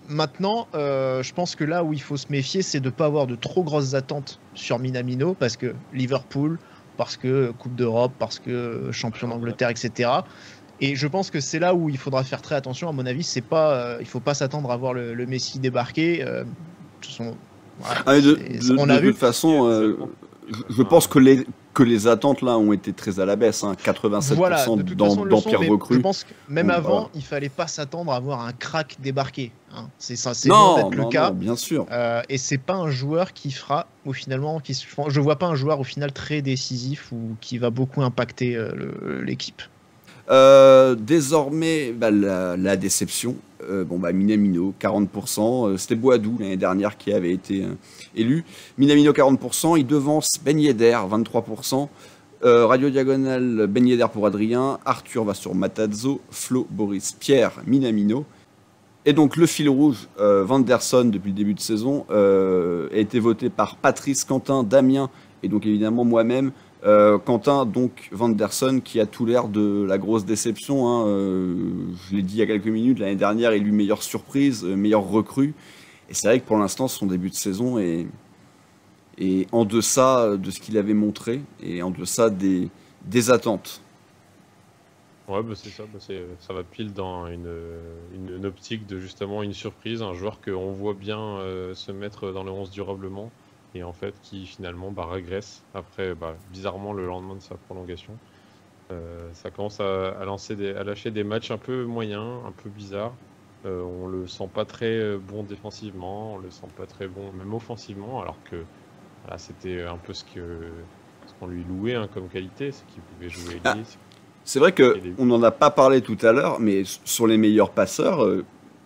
Maintenant, je pense que là où il faut se méfier, c'est de ne pas avoir de trop grosses attentes sur Minamino, parce que Liverpool, parce que Coupe d'Europe, parce que champion d'Angleterre, etc. Et je pense que c'est là où il faudra faire très attention. À mon avis, il ne faut pas s'attendre à voir le Messi débarquer. On a vu de toute façon, je pense que les attentes là ont été très à la baisse, 87% d'empire recru. Je pense que même avant, il fallait pas s'attendre à voir un crack débarquer. C'est loin d'être le cas. Non, bien sûr. Et c'est pas un joueur qui fera au finalement, je vois pas un joueur au final très décisif ou qui va beaucoup impacter l'équipe. Désormais, la déception. Minamino, 40%. C'était Boadou l'année dernière qui avait été élu. Minamino, 40%. Il devance Ben Yedder, 23%. Radio Diagonale, Ben Yedder pour Adrien. Arthur va sur Matazzo. Flo, Boris, Pierre, Minamino. Et donc le fil rouge, Vanderson, depuis le début de saison, a été voté par Patrice, Quentin, Damien et donc évidemment moi-même. Quentin, donc Vanderson, qui a tout l'air de la grosse déception. Je l'ai dit il y a quelques minutes, l'année dernière, élu meilleure surprise, meilleure recrue. Et c'est vrai que pour l'instant, son début de saison est en deçà de ce qu'il avait montré et en deçà des attentes. Ouais, c'est ça. Ça va pile dans une optique de justement une surprise, un joueur qu'on voit bien se mettre dans le 11 durablement. Et en fait qui finalement régresse après bizarrement le lendemain de sa prolongation. Ça commence à lâcher des matchs un peu moyens, un peu bizarres. On le sent pas très bon défensivement, on le sent pas très bon même offensivement, alors que c'était un peu ce qu'on lui louait comme qualité, c'est qu'il pouvait jouer ailier. C'est vrai qu'on n'en a pas parlé tout à l'heure, mais sur les meilleurs passeurs,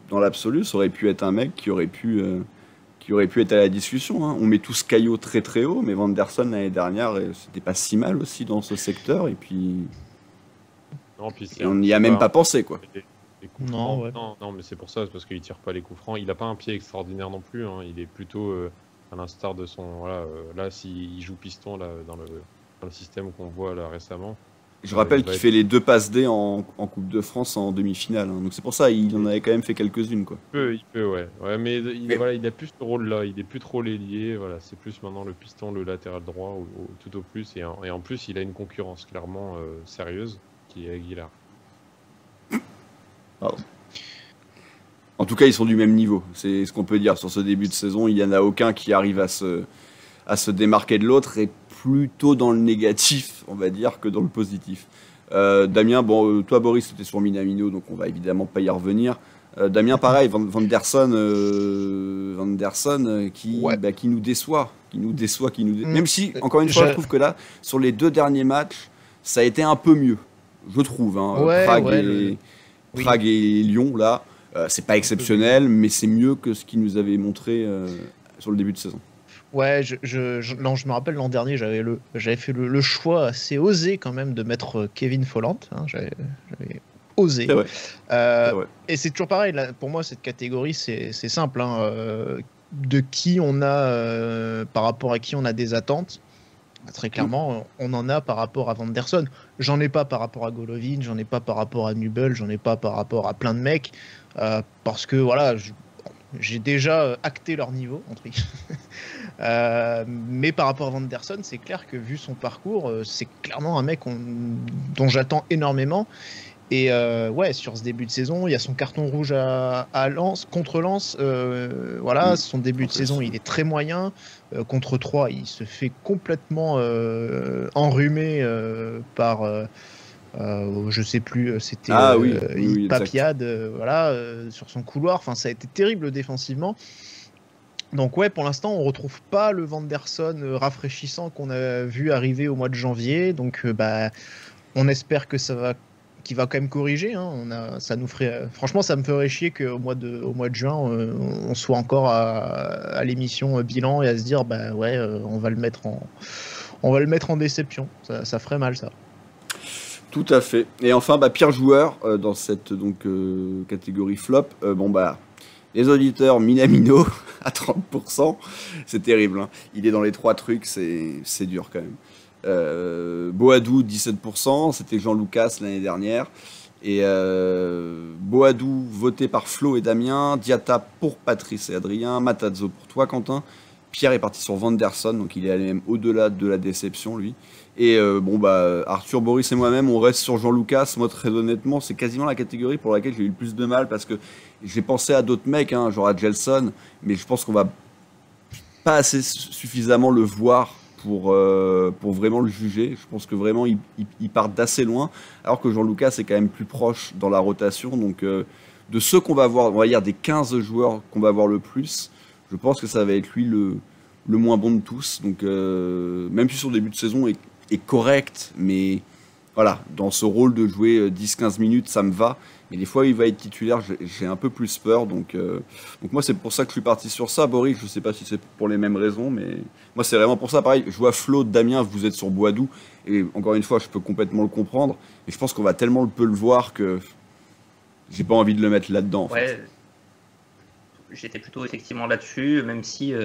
dans l'absolu, ça aurait pu être un mec qui aurait pu être à la discussion. On met tous Caillot très très haut, mais Vanderson l'année dernière, c'était pas si mal aussi dans ce secteur, et puis on n'y a même pas pensé, quoi. Les coups francs, non, mais c'est pour ça, c'est parce qu'il tire pas les coups francs. Il a pas un pied extraordinaire non plus, il est plutôt à l'instar de son... là, s'il joue piston là, dans le système qu'on voit là récemment. Je rappelle qu'il fait les 2 passes D en Coupe de France en demi-finale. Donc c'est pour ça il en avait quand même fait quelques-unes, quoi. Il peut, ouais. Mais il a plus ce rôle-là. Il est plus trop l'ailier. Voilà, c'est plus maintenant le piston, le latéral droit, tout au plus. Et en plus, il a une concurrence clairement sérieuse, qui est Aguilar. Pardon. En tout cas, ils sont du même niveau. C'est ce qu'on peut dire sur ce début de saison. Il n'y en a aucun qui arrive à se démarquer de l'autre, et plutôt dans le négatif, on va dire, que dans le positif. Damien, toi Boris, c'était sur Minamino, donc on va évidemment pas y revenir. Damien, pareil, Vanderson qui nous déçoit. Même si, encore une fois, je trouve que là, sur les 2 derniers matchs, ça a été un peu mieux, je trouve. Prague et Lyon, là, c'est pas exceptionnel, mais c'est mieux que ce qu'ils nous avaient montré sur le début de saison. Ouais, je me rappelle l'an dernier, j'avais fait le choix assez osé quand même de mettre Kevin Folland. J'avais osé. C'est vrai. Et c'est toujours pareil, là, pour moi, cette catégorie, c'est simple. De qui on a, par rapport à qui on a des attentes. Très clairement, on en a par rapport à Vanderson. J'en ai pas par rapport à Golovin, j'en ai pas par rapport à Nubel, j'en ai pas par rapport à plein de mecs. Parce que voilà, j'ai déjà acté leur niveau, mais par rapport à Vanderson, c'est clair que vu son parcours, c'est clairement un mec dont j'attends énormément. Et ouais, sur ce début de saison, il y a son carton rouge à Lens, contre Lens. Voilà, son début de saison, il est très moyen. Contre 3, il se fait complètement enrhumer par, je sais plus, c'était Papiade, voilà, sur son couloir. Enfin, ça a été terrible défensivement. Donc ouais, pour l'instant, on retrouve pas le Vanderson rafraîchissant qu'on a vu arriver au mois de janvier. Donc on espère que qu'il va quand même corriger. Hein. Ça nous ferait, franchement, ça me ferait chier qu'au mois de juin, on soit encore à l'émission bilan et à se dire ouais, on va le mettre en déception. Ça ferait mal, ça. Tout à fait. Et enfin, pire joueur dans cette catégorie flop. Les auditeurs, Minamino à 30%, c'est terrible. Hein. Il est dans les 3 trucs, c'est dur quand même. Boadou 17%, c'était Jean Lucas l'année dernière. Et Boadou voté par Flo et Damien, Diatta pour Patrice et Adrien, Matazzo pour toi Quentin. Pierre est parti sur Vanderson, donc il est allé même au-delà de la déception lui. Et Arthur, Boris et moi-même, on reste sur Jean Lucas. Moi, très honnêtement, c'est quasiment la catégorie pour laquelle j'ai eu le plus de mal parce que j'ai pensé à d'autres mecs, genre à Gelson, mais je pense qu'on va pas assez suffisamment le voir pour vraiment le juger. Je pense que vraiment il part d'assez loin, alors que Jean Lucas est quand même plus proche dans la rotation. Donc de ceux qu'on va voir, on va dire des 15 joueurs qu'on va voir le plus, je pense que ça va être lui le moins bon de tous. Donc même si son début de saison est correct, mais voilà, dans ce rôle de jouer 10-15 minutes, ça me va. Mais des fois, il va être titulaire, j'ai un peu plus peur. Donc moi, c'est pour ça que je suis parti sur ça. Boris, je sais pas si c'est pour les mêmes raisons, mais moi, c'est vraiment pour ça. Pareil, je vois Flo, Damien, vous êtes sur Boadou. Et encore une fois, je peux complètement le comprendre. Et je pense qu'on va tellement peu le voir que j'ai pas envie de le mettre là-dedans. En fait. J'étais plutôt effectivement là-dessus, même si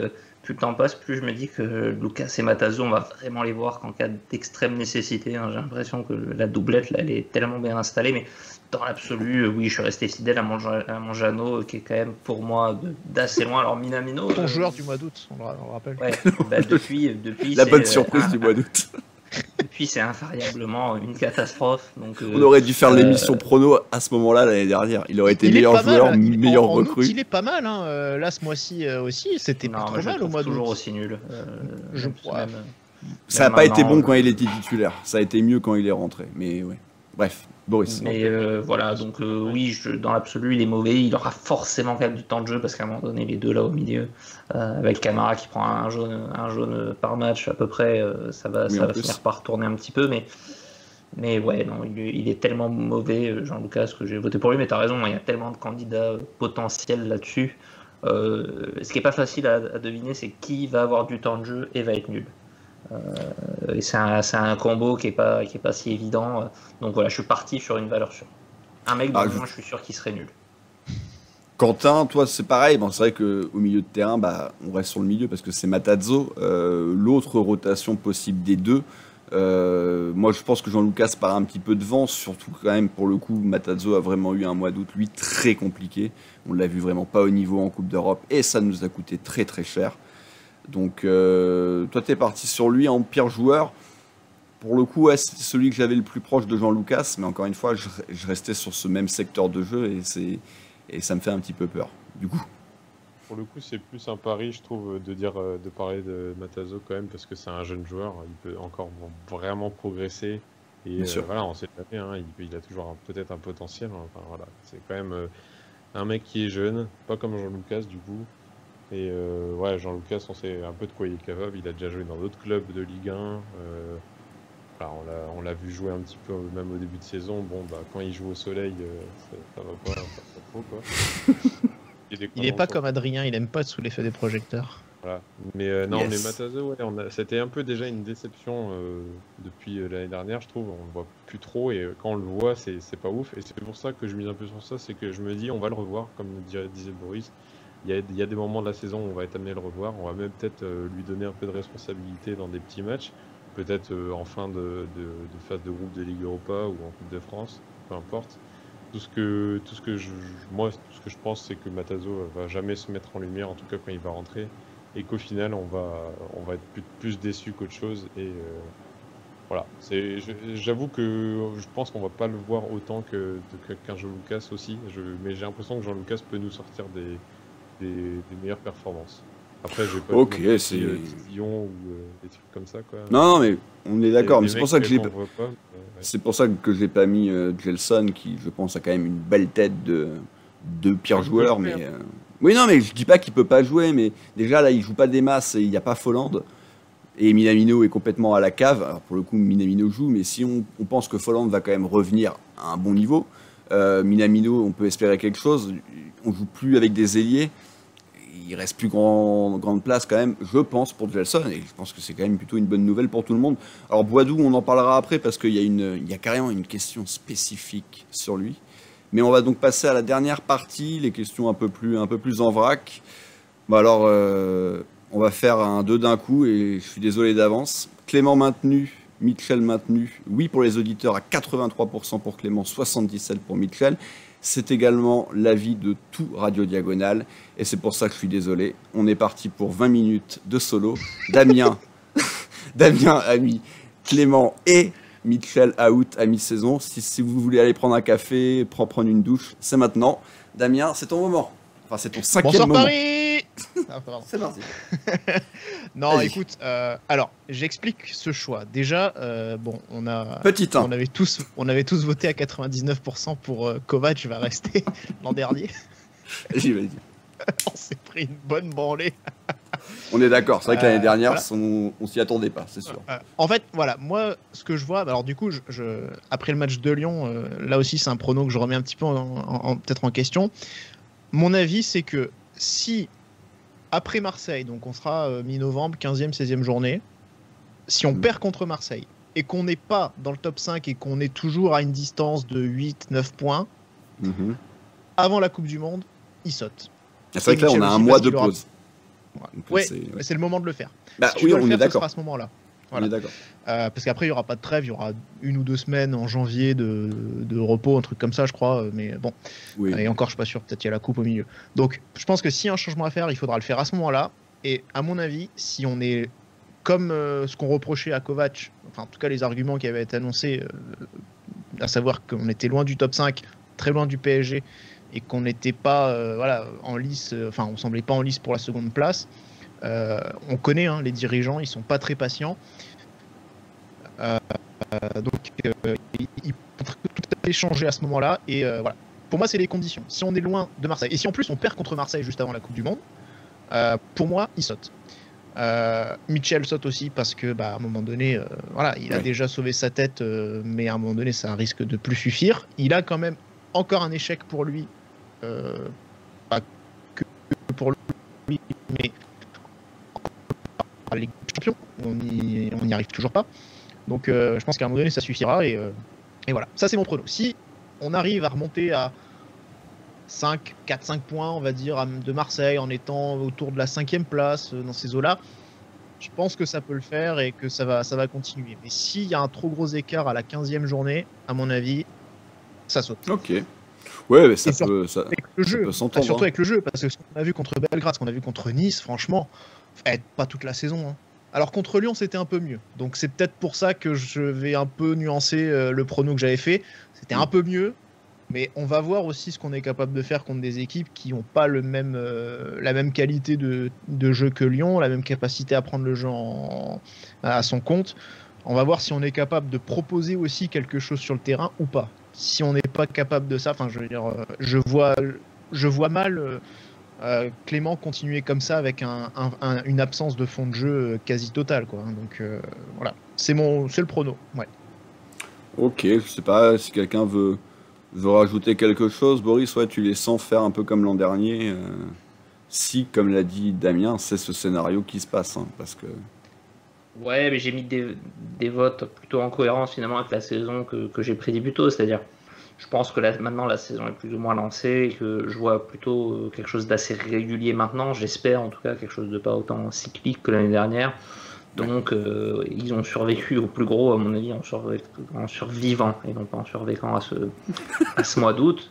plus le temps passe, plus je me dis que Lucas et Matazzo, on va vraiment les voir qu'en cas d'extrême nécessité. Hein. J'ai l'impression que la doublette, là, elle est tellement bien installée, mais dans l'absolu, oui, je suis resté fidèle à mon Jeannot, qui est quand même pour moi d'assez loin. Alors Minamino... Ton joueur du mois d'août, on le rappelle. Ouais, depuis la bonne surprise du mois d'août. Depuis, c'est invariablement une catastrophe. Donc, on aurait dû faire l'émission prono à ce moment-là l'année dernière. Il aurait été meilleur joueur, meilleur recrue. Il est pas mal. Hein. Là, ce mois-ci aussi, c'était pas trop mal au mois d'août. Toujours aussi nul. Je crois. Ça n'a pas été bon quand il était titulaire. Ça a été mieux quand il est rentré. Mais ouais. Bref, Boris. Mais voilà, donc oui, dans l'absolu, il est mauvais. Il aura forcément quand même du temps de jeu parce qu'à un moment donné, les deux là au milieu, avec Camara qui prend un jaune par match à peu près, ça va finir par retourner un petit peu. Mais ouais, non, il est tellement mauvais, Jean Lucas, que j'ai voté pour lui. Mais t'as raison, il y a tellement de candidats potentiels là-dessus. Ce qui est pas facile à deviner, c'est qui va avoir du temps de jeu et va être nul. Et c'est un combo qui est pas si évident. Donc voilà, je suis parti sur une valeur sûre. Un mec dont moi je suis sûr qu'il serait nul. Quentin, toi c'est pareil. Bon, c'est vrai qu'au milieu de terrain, on reste sur le milieu parce que c'est Matazzo. L'autre rotation possible des deux. Moi je pense que Jean Lucas part un petit peu devant, surtout quand même pour le coup Matazzo a vraiment eu un mois d'août lui très compliqué. On l'a vu vraiment pas au niveau en Coupe d'Europe et ça nous a coûté très très cher. Donc toi t'es parti sur lui en pire joueur. Pour le coup c'était celui que j'avais le plus proche de Jean Lucas, mais encore une fois je restais sur ce même secteur de jeu et ça me fait un petit peu peur du coup. Pour le coup c'est plus un pari je trouve de parler de Matazzo quand même parce que c'est un jeune joueur, il peut encore vraiment progresser et voilà, on sait jamais, hein, il a toujours peut-être un potentiel, hein, enfin, voilà. C'est quand même un mec qui est jeune, pas comme Jean Lucas du coup. Et ouais, Jean Lucas, on sait un peu de quoi il est capable. Il a déjà joué dans d'autres clubs de Ligue 1. On l'a vu jouer un petit peu même au début de saison. Bon, quand il joue au soleil, ça va pas trop quoi. Il est pas comme Adrien, il aime pas être sous l'effet des projecteurs. Voilà. Mais non, mais Matazzo, ouais, c'était un peu déjà une déception depuis l'année dernière, je trouve. On le voit plus trop et quand on le voit, c'est pas ouf. Et c'est pour ça que je mise un peu sur ça, c'est que je me dis, on va le revoir, comme disait Boris. Il y a des moments de la saison où on va être amené à le revoir. On va même peut-être lui donner un peu de responsabilité dans des petits matchs. Peut-être en fin de phase de groupe de Ligue Europa ou en Coupe de France, peu importe. Tout ce que je pense, c'est que Matazzo va jamais se mettre en lumière, en tout cas quand il va rentrer, et qu'au final, on va être plus déçu qu'autre chose. Voilà, j'avoue que je pense qu'on va pas le voir autant qu'un Jean Lucas aussi, mais j'ai l'impression que Jean Lucas peut nous sortir des meilleures performances. Après, je vais pas Lyon ou des trucs comme ça, quoi. Non, mais on est d'accord, mais Des c'est pour mecs ça que qu'on voit pas, c'est pour ça que je l'ai pas mis Gelson, qui je pense a quand même une belle tête de pire joueur, mais oui, non, mais je dis pas qu'il peut pas jouer, mais déjà là il joue pas des masses et il n'y a pas Folland. Et Minamino est complètement à la cave. Alors pour le coup, Minamino joue, mais si on pense que Folland va quand même revenir à un bon niveau, Minamino, on peut espérer quelque chose. On joue plus avec des ailiers. Il reste plus grande place quand même, je pense, pour Gelson. Et je pense que c'est quand même plutôt une bonne nouvelle pour tout le monde. Alors Boadou, on en parlera après parce qu'il y a carrément une question spécifique sur lui. Mais on va donc passer à la dernière partie, les questions un peu plus en vrac. Bon alors... on va faire un 2 d'un coup et je suis désolé d'avance. Clément maintenu, Mitchell maintenu. Oui pour les auditeurs à 83% pour Clément, 77% pour Mitchell. C'est également l'avis de tout Radio Diagonale et c'est pour ça que je suis désolé. On est parti pour 20 minutes de solo. Damien a mis Clément et Mitchell out à mi-saison. Si vous voulez aller prendre un café, prendre une douche, c'est maintenant. Damien, c'est ton moment. Enfin, c'est ton 5e moment. Paris. Ah, c'est parti. Non, écoute, alors j'explique ce choix. Déjà, bon, on avait tous voté à 99% pour Kovac va rester l'an dernier. Vas-y. On s'est pris une bonne branlée. On est d'accord, c'est vrai que l'année dernière, voilà. On s'y attendait pas, c'est sûr. En fait, voilà, moi, ce que je vois, alors du coup, après le match de Lyon, là aussi, c'est un prono que je remets un petit peu peut-être en question. Mon avis, c'est que si, après Marseille, donc on sera mi-novembre, 15e, 16e journée, si on perd contre Marseille et qu'on n'est pas dans le top 5 et qu'on est toujours à une distance de 8-9 points, avant la Coupe du Monde, il saute. C'est vrai que là, on a un mois de pause. Ouais, c'est le moment de le faire. Bah, si oui, on est d'accord. Ce sera à ce moment-là. Voilà. On est d'accord. Parce qu'après, il n'y aura pas de trêve, il y aura 1 ou 2 semaines en janvier de repos, un truc comme ça, je crois. Mais bon, et encore, je suis pas sûr, peut-être qu'il y a la coupe au milieu. Donc, je pense que s'il y a un changement à faire, il faudra le faire à ce moment-là. Et à mon avis, si on est comme ce qu'on reprochait à Kovac, enfin, en tout cas, les arguments qui avaient été annoncés, à savoir qu'on était loin du top 5, très loin du PSG, et qu'on n'était pas en lice, enfin, on semblait pas en lice pour la seconde place. On connaît les dirigeants, ils sont pas très patients. Donc ils peuvent tout à fait changer à ce moment-là. Et voilà. Pour moi, c'est les conditions. Si on est loin de Marseille, et si en plus on perd contre Marseille juste avant la Coupe du Monde, pour moi, il saute. Mitchell saute aussi parce que à un moment donné, il a déjà sauvé sa tête, mais à un moment donné, ça risque de plus suffire. Il a quand même encore un échec pour lui, pas que pour lui, mais la Ligue des Champions, on n'y arrive toujours pas. Donc je pense qu'à un moment donné, ça suffira. Et voilà, ça c'est mon prono. Si on arrive à remonter à 4-5 points, on va dire, de Marseille, en étant autour de la 5e place dans ces eaux-là, je pense que ça peut le faire et que ça va continuer. Mais s'il y a un trop gros écart à la 15e journée, à mon avis, ça saute. Ok. Ouais, mais ça peut s'entendre. Surtout avec le jeu, parce que ce qu'on a vu contre Belgrade, ce qu'on a vu contre Nice, franchement, pas toute la saison. Alors contre Lyon, c'était un peu mieux. Donc c'est peut-être pour ça que je vais un peu nuancer le prono que j'avais fait. C'était un peu mieux, mais on va voir aussi ce qu'on est capable de faire contre des équipes qui n'ont pas la même qualité de jeu que Lyon, la même capacité à prendre le jeu à son compte. On va voir si on est capable de proposer aussi quelque chose sur le terrain ou pas. Si on n'est pas capable de ça, enfin, je veux dire, je vois mal Clément continuer comme ça avec une absence de fond de jeu quasi totale, quoi. Donc voilà, c'est le prono. Ouais. Ok, je sais pas si quelqu'un veut rajouter quelque chose. Boris, tu les sens faire un peu comme l'an dernier. Si, comme l'a dit Damien, c'est ce scénario qui se passe, parce que. Ouais, mais j'ai mis des votes plutôt en cohérence finalement avec la saison que j'ai prédit plus tôt, c'est-à-dire je pense que maintenant la saison est plus ou moins lancée et que je vois plutôt quelque chose d'assez régulier maintenant, j'espère en tout cas quelque chose de pas autant cyclique que l'année dernière. Donc ils ont survécu au plus gros à mon avis en survivant et non pas en survécant à ce mois d'août.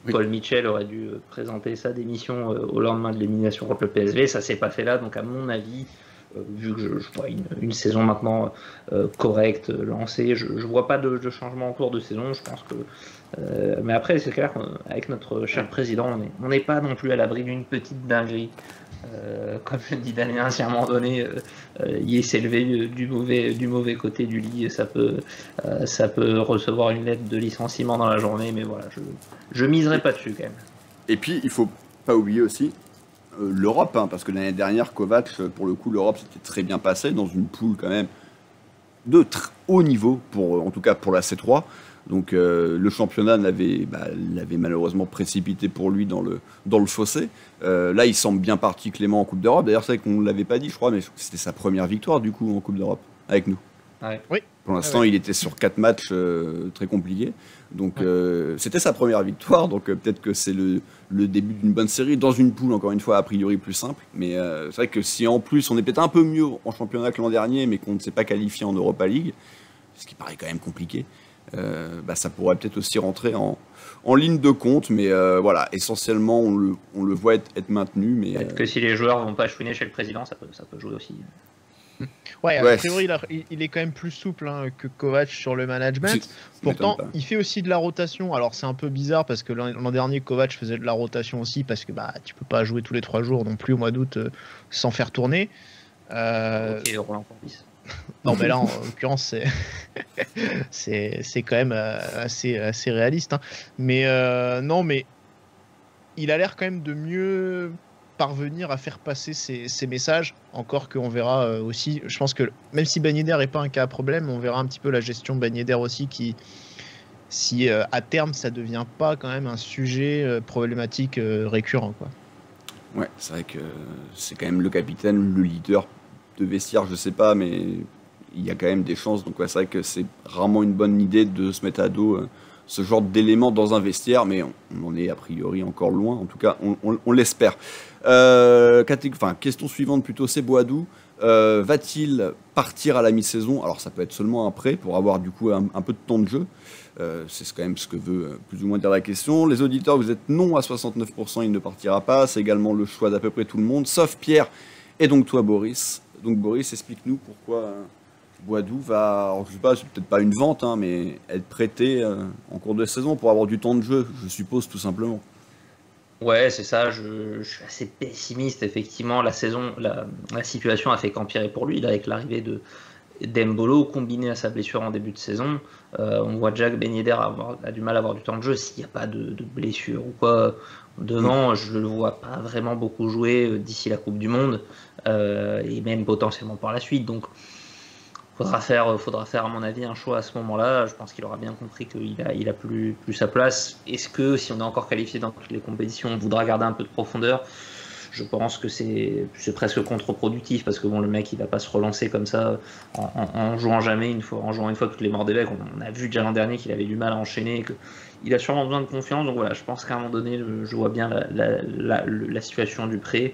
Paul Mitchell aurait dû présenter sa démission au lendemain de l'élimination contre le PSV, ça s'est pas fait là, donc à mon avis vu que je vois une saison maintenant correcte, lancée, je vois pas de changement en cours de saison. Je pense que mais après, c'est clair qu'avec notre cher président, on n'est pas non plus à l'abri d'une petite dinguerie. Comme je dis Damien, si à un moment donné, il s'est levé du mauvais côté du lit, ça peut recevoir une lettre de licenciement dans la journée, mais voilà, je miserai pas dessus quand même. Et puis, il faut pas oublier aussi l'Europe, hein, parce que l'année dernière, Kovac, pour le coup, l'Europe s'était très bien passé dans une poule quand même de haut niveau, en tout cas pour la C3. Donc le championnat l'avait malheureusement précipité pour lui dans le fossé. Là, il semble bien parti Clément en Coupe d'Europe. D'ailleurs, c'est vrai qu'on ne l'avait pas dit, je crois, mais c'était sa première victoire du coup en Coupe d'Europe avec nous. Ouais. Oui. Pour l'instant, il était sur 4 matchs très compliqués. Donc c'était sa première victoire. Donc peut-être que c'est le début d'une bonne série dans une poule, encore une fois, a priori plus simple. Mais c'est vrai que si en plus on est peut-être un peu mieux en championnat que l'an dernier, mais qu'on ne s'est pas qualifié en Europa League, ce qui paraît quand même compliqué, ça pourrait peut-être aussi rentrer en ligne de compte, mais voilà, essentiellement on le voit être maintenu. Mais peut-être que si les joueurs vont pas chouiner chez le président, ça peut jouer aussi. Ouais, a priori, il est quand même plus souple que Kovac sur le management. Pourtant, il fait aussi de la rotation. Alors, c'est un peu bizarre parce que l'an dernier, Kovac faisait de la rotation aussi parce que tu peux pas jouer tous les 3 jours non plus au mois d'août sans faire tourner. Ok, Roland Courbis. Non, mais là, en l'occurrence, c'est quand même assez réaliste. Hein. Mais non, mais il a l'air quand même de mieux parvenir à faire passer ces messages. Encore qu'on verra aussi, je pense que même si Ben Yedder n'est pas un cas à problème, on verra un petit peu la gestion de Ben Yedder aussi qui, si à terme ça devient pas quand même un sujet problématique récurrent, quoi. Ouais, c'est vrai que c'est quand même le capitaine, le leader de vestiaire, je sais pas, mais il y a quand même des chances. Donc ouais, c'est vrai que c'est rarement une bonne idée de se mettre à dos ce genre d'éléments dans un vestiaire, mais on en est a priori encore loin. En tout cas, on l'espère. Question suivante plutôt, c'est Boadou. Va-t-il partir à la mi-saison? Alors ça peut être seulement un prêt pour avoir du coup un peu de temps de jeu. C'est quand même ce que veut plus ou moins dire la question. Les auditeurs, vous êtes non à 69%, il ne partira pas. C'est également le choix d'à peu près tout le monde, sauf Pierre et donc toi Boris. Donc Boris, explique-nous pourquoi Boadou va, alors, je sais pas, c'est peut-être pas une vente, hein, mais être prêté en cours de saison pour avoir du temps de jeu, je suppose tout simplement. Ouais, c'est ça, je suis assez pessimiste, effectivement. La situation a fait qu'empirer pour lui, avec l'arrivée d'Embolo, combiné à sa blessure en début de saison. On voit Jack Ben Yedder a du mal à avoir du temps de jeu s'il n'y a pas de blessure ou quoi. Devant, je ne le vois pas vraiment beaucoup jouer d'ici la Coupe du Monde, et même potentiellement par la suite. Donc, faudra faire à mon avis un choix à ce moment-là. Je pense qu'il aura bien compris qu'il a plus sa place. Est-ce que si on est encore qualifié dans toutes les compétitions, on voudra garder un peu de profondeur? Je pense que c'est presque contre-productif parce que bon, le mec il va pas se relancer comme ça en jouant une fois toutes les morts d'évêque. On a vu déjà l'an dernier qu'il avait du mal à enchaîner, qu'il a sûrement besoin de confiance. Donc voilà, je pense qu'à un moment donné, je vois bien la situation du prêt.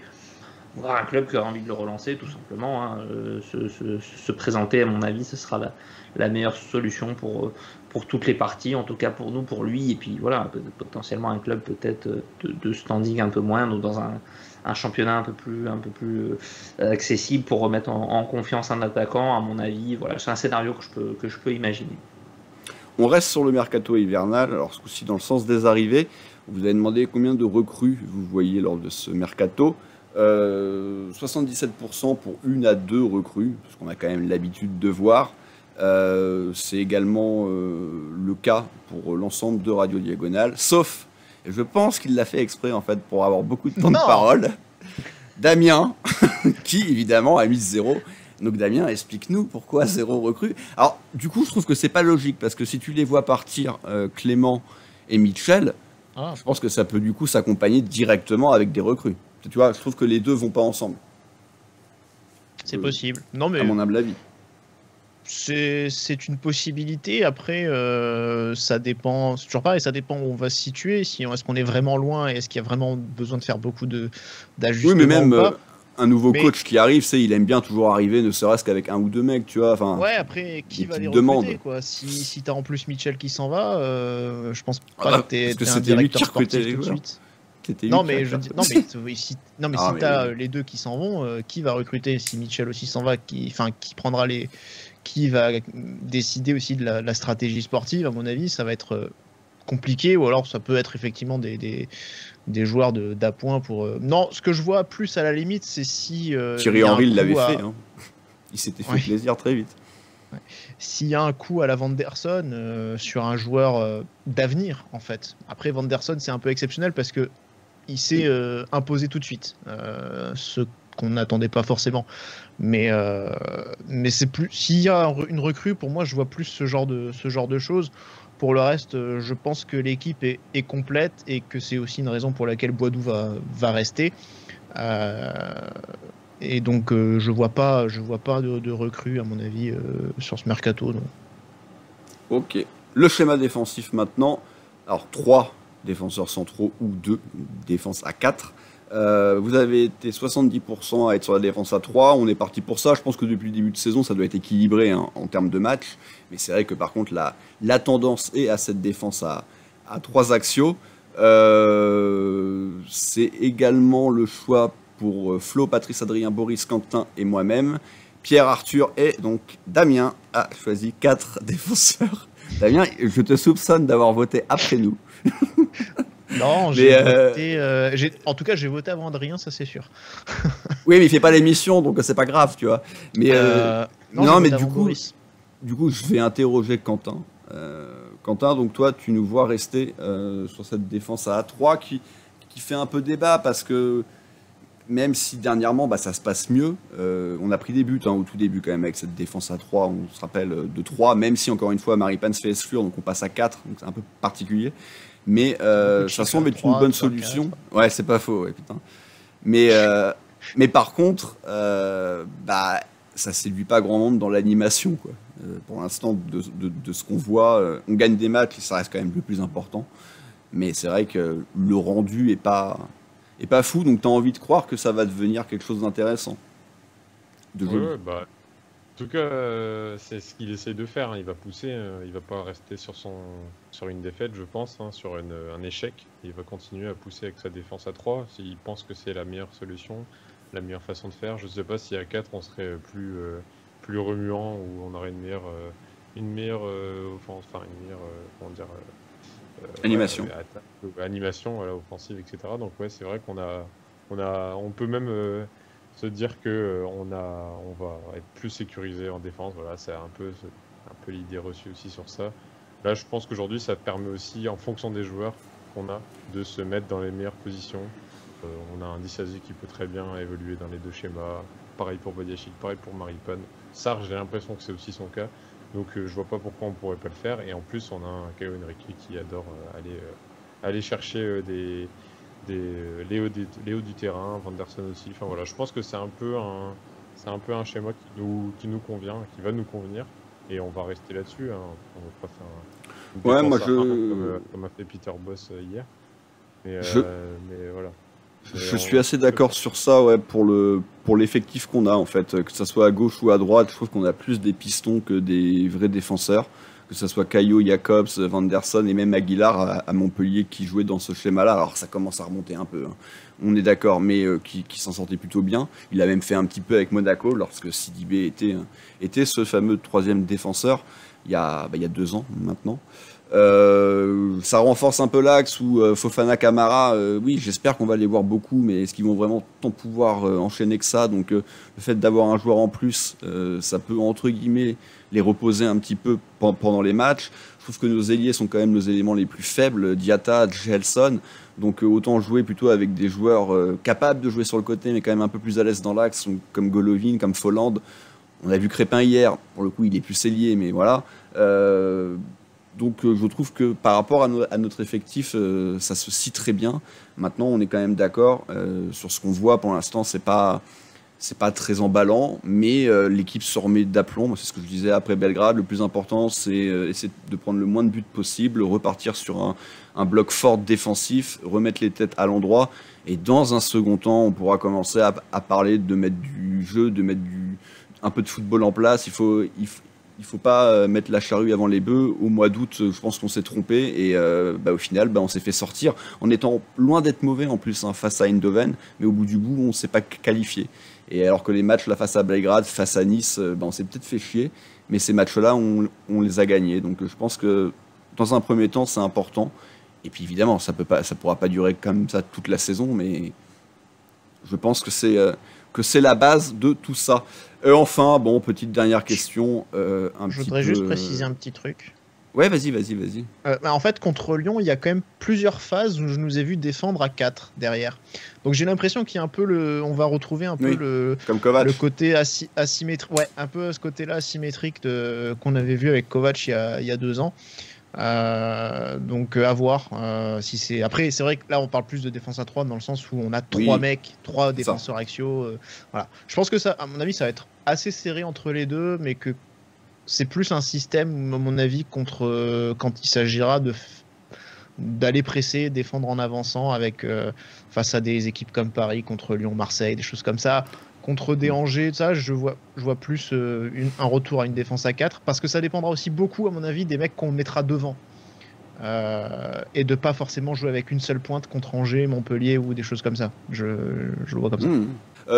Voir un club qui a envie de le relancer, tout simplement. Hein. Se présenter, à mon avis, ce sera la meilleure solution pour toutes les parties, en tout cas pour nous, pour lui. Et puis voilà, potentiellement un club peut-être de standing un peu moindre, dans un championnat un peu plus accessible pour remettre en confiance un attaquant. À mon avis, voilà, c'est un scénario que je peux imaginer. On reste sur le mercato hivernal, alors ce coup-ci dans le sens des arrivées. Vous avez demandé combien de recrues vous voyez lors de ce mercato. 77% pour 1 à 2 recrues, parce qu'on a quand même l'habitude de voir. C'est également le cas pour l'ensemble de Radio Diagonale, sauf, et je pense qu'il l'a fait exprès en fait pour avoir beaucoup de temps de parole, Damien, qui évidemment a mis 0. Donc Damien, explique-nous pourquoi 0 recrues. Alors du coup, je trouve que c'est pas logique, parce que si tu les vois partir, Clément et Mitchell, je pense que ça peut du coup s'accompagner directement avec des recrues. Tu vois, je trouve que les deux vont pas ensemble. C'est possible. Non, mais à mon humble avis. C'est une possibilité. Après, ça dépend. C'est toujours pareil, ça dépend où on va se situer. Est-ce qu'on est vraiment loin et est-ce qu'il y a vraiment besoin de faire beaucoup d'ajustements? Oui, mais même un nouveau coach qui arrive, il aime bien toujours arriver, ne serait-ce qu'avec 1 ou 2 mecs, tu vois. Enfin, ouais, après, qui va les recruter, quoi. Si t'as en plus Mitchell qui s'en va, je pense pas que t'es un directeur sportif tout de suite. Non, mais si t'as les deux qui s'en vont, qui va recruter? Si Mitchell aussi s'en va, qui va décider aussi de la stratégie sportive? À mon avis, ça va être compliqué, ou alors ça peut être effectivement des joueurs d'appoint pour. Non, ce que je vois plus à la limite, c'est si. Thierry Henry l'avait fait. Hein. Il s'était fait plaisir très vite. Ouais. S'il y a un coup à la Vanderson sur un joueur d'avenir, en fait. Après, Vanderson, c'est un peu exceptionnel parce que il s'est imposé tout de suite, ce qu'on n'attendait pas forcément. Mais c'est plus. S'il y a une recrue, pour moi, je vois plus ce genre de choses. Pour le reste, je pense que l'équipe est complète et que c'est aussi une raison pour laquelle Boadou va rester. Et donc, je vois pas de recrue, à mon avis, sur ce mercato. Non. Ok. Le schéma défensif maintenant. Alors, 3 défenseurs centraux ou 2 défenses à 4. Vous avez été 70% à être sur la défense à 3. On est parti pour ça. Je pense que depuis le début de saison, ça doit être équilibré en termes de match. Mais c'est vrai que par contre, la tendance est à cette défense à 3 axiaux. C'est également le choix pour Flo, Patrice, Adrien, Boris, Quentin et moi-même. Pierre, Arthur et donc Damien a choisi 4 défenseurs. Damien, je te soupçonne d'avoir voté après nous. Non, j'ai voté. En tout cas, j'ai voté avant Adrien, ça c'est sûr. Oui, mais il fait pas l'émission, donc c'est pas grave, tu vois. Mais non, mais du coup, je vais interroger Quentin. Quentin, donc toi, tu nous vois rester sur cette défense à A3 qui fait un peu débat parce que même si dernièrement ça se passe mieux, on a pris des buts au tout début quand même avec cette défense à 3, on se rappelle de 3, même si encore une fois Maripane se fait exclure, donc on passe à 4, donc c'est un peu particulier. Mais ça semble être une bonne solution. 4. Ouais, c'est pas faux, ouais, putain. Mais par contre, ça séduit pas grand monde dans l'animation, quoi. Pour l'instant, de ce qu'on voit, on gagne des matchs et ça reste quand même le plus important. Mais c'est vrai que le rendu est pas fou, donc tu as envie de croire que ça va devenir quelque chose d'intéressant. En tout cas, c'est ce qu'il essaie de faire. Il va pousser, il va pas rester sur une défaite, je pense, sur un échec. Il va continuer à pousser avec sa défense à 3. S'il pense que c'est la meilleure solution, la meilleure façon de faire. Je sais pas si à 4 on serait plus remuant ou on aurait une meilleure animation. Animation, voilà, offensive, etc. Donc ouais, c'est vrai on peut même se dire que on va être plus sécurisé en défense. Voilà, c'est un peu l'idée reçue aussi sur ça. Là, je pense qu'aujourd'hui, ça permet aussi, en fonction des joueurs qu'on a, de se mettre dans les meilleures positions. On a un Disasi qui peut très bien évoluer dans les deux schémas. Pareil pour Badiachil, pareil pour Maripane. Sarr, j'ai l'impression que c'est aussi son cas. Donc je vois pas pourquoi on pourrait pas le faire. Et en plus, on a un Caio Henrique qui adore aller chercher les hauts du terrain, Vanderson aussi. Enfin voilà, je pense que c'est un peu un schéma qui nous convient, qui va nous convenir. Et on va rester là-dessus. On va pas faire comme a fait Peter Bosz hier. Mais voilà. Je suis assez d'accord sur ça, ouais, pour l'effectif qu'on a en fait, que ça soit à gauche ou à droite, je trouve qu'on a plus des pistons que des vrais défenseurs, que ce soit Caio, Jacobs, Vanderson et même Aguilar à Montpellier qui jouait dans ce schéma-là. Alors ça commence à remonter un peu, on est d'accord, mais qui s'en sortait plutôt bien. Il a même fait un petit peu avec Monaco lorsque Sidibé était ce fameux troisième défenseur il y a 2 ans maintenant. Ça renforce un peu l'axe où Fofana, Camara, oui, j'espère qu'on va les voir beaucoup, mais est-ce qu'ils vont vraiment tant pouvoir enchaîner que ça? Donc le fait d'avoir un joueur en plus, ça peut entre guillemets les reposer un petit peu pendant les matchs. Je trouve que nos ailiers sont quand même nos éléments les plus faibles, Diatta, Gelson, donc autant jouer plutôt avec des joueurs capables de jouer sur le côté, mais quand même un peu plus à l'aise dans l'axe, comme Golovin, comme Folland. On a vu Crépin hier, pour le coup il est plus ailier, mais voilà. Donc je trouve que par rapport à notre effectif, ça se scie très bien. Maintenant, on est quand même d'accord sur ce qu'on voit pour l'instant. C'est pas très emballant, mais l'équipe se remet d'aplomb. C'est ce que je disais après Belgrade. Le plus important, c'est essayer de prendre le moins de buts possible, repartir sur un bloc fort défensif, remettre les têtes à l'endroit. Et dans un second temps, on pourra commencer à parler de mettre du jeu, de mettre un peu de football en place. il faut pas mettre la charrue avant les bœufs. Au mois d'août, je pense qu'on s'est trompé et au final, on s'est fait sortir en étant loin d'être mauvais en plus face à Eindhoven, mais au bout du bout, on s'est pas qualifié. Et alors que les matchs là face à Belgrade, face à Nice, on s'est peut-être fait chier, mais ces matchs-là, on les a gagnés. Donc je pense que dans un premier temps, c'est important. Et puis évidemment, ça pourra pas durer comme ça toute la saison, mais je pense que c'est la base de tout ça. Enfin, petite dernière question. Je voudrais juste préciser un petit truc. Ouais, vas-y. En fait, contre Lyon, il y a quand même plusieurs phases où je nous ai vu défendre à 4 derrière. Donc j'ai l'impression qu'il y a un peu on va retrouver un peu comme Kovac. Le côté asymétrique. Ouais, un peu ce côté-là asymétrique qu'on avait vu avec Kovac il y a 2 ans. Donc à voir si c'est. Après, c'est vrai que là on parle plus de défense à 3 dans le sens où on a 3 mecs, 3 défenseurs axiaux. Voilà. Je pense que ça, à mon avis, ça va être assez serré entre les deux, mais que c'est plus un système, à mon avis, quand il s'agira d'aller presser, défendre en avançant face à des équipes comme Paris, contre Lyon, Marseille, des choses comme ça. Contre des Angers, ça, je vois plus un retour à une défense à 4, parce que ça dépendra aussi beaucoup, à mon avis, des mecs qu'on mettra devant. Et de pas forcément jouer avec une seule pointe contre Angers, Montpellier ou des choses comme ça. Je le vois comme ça.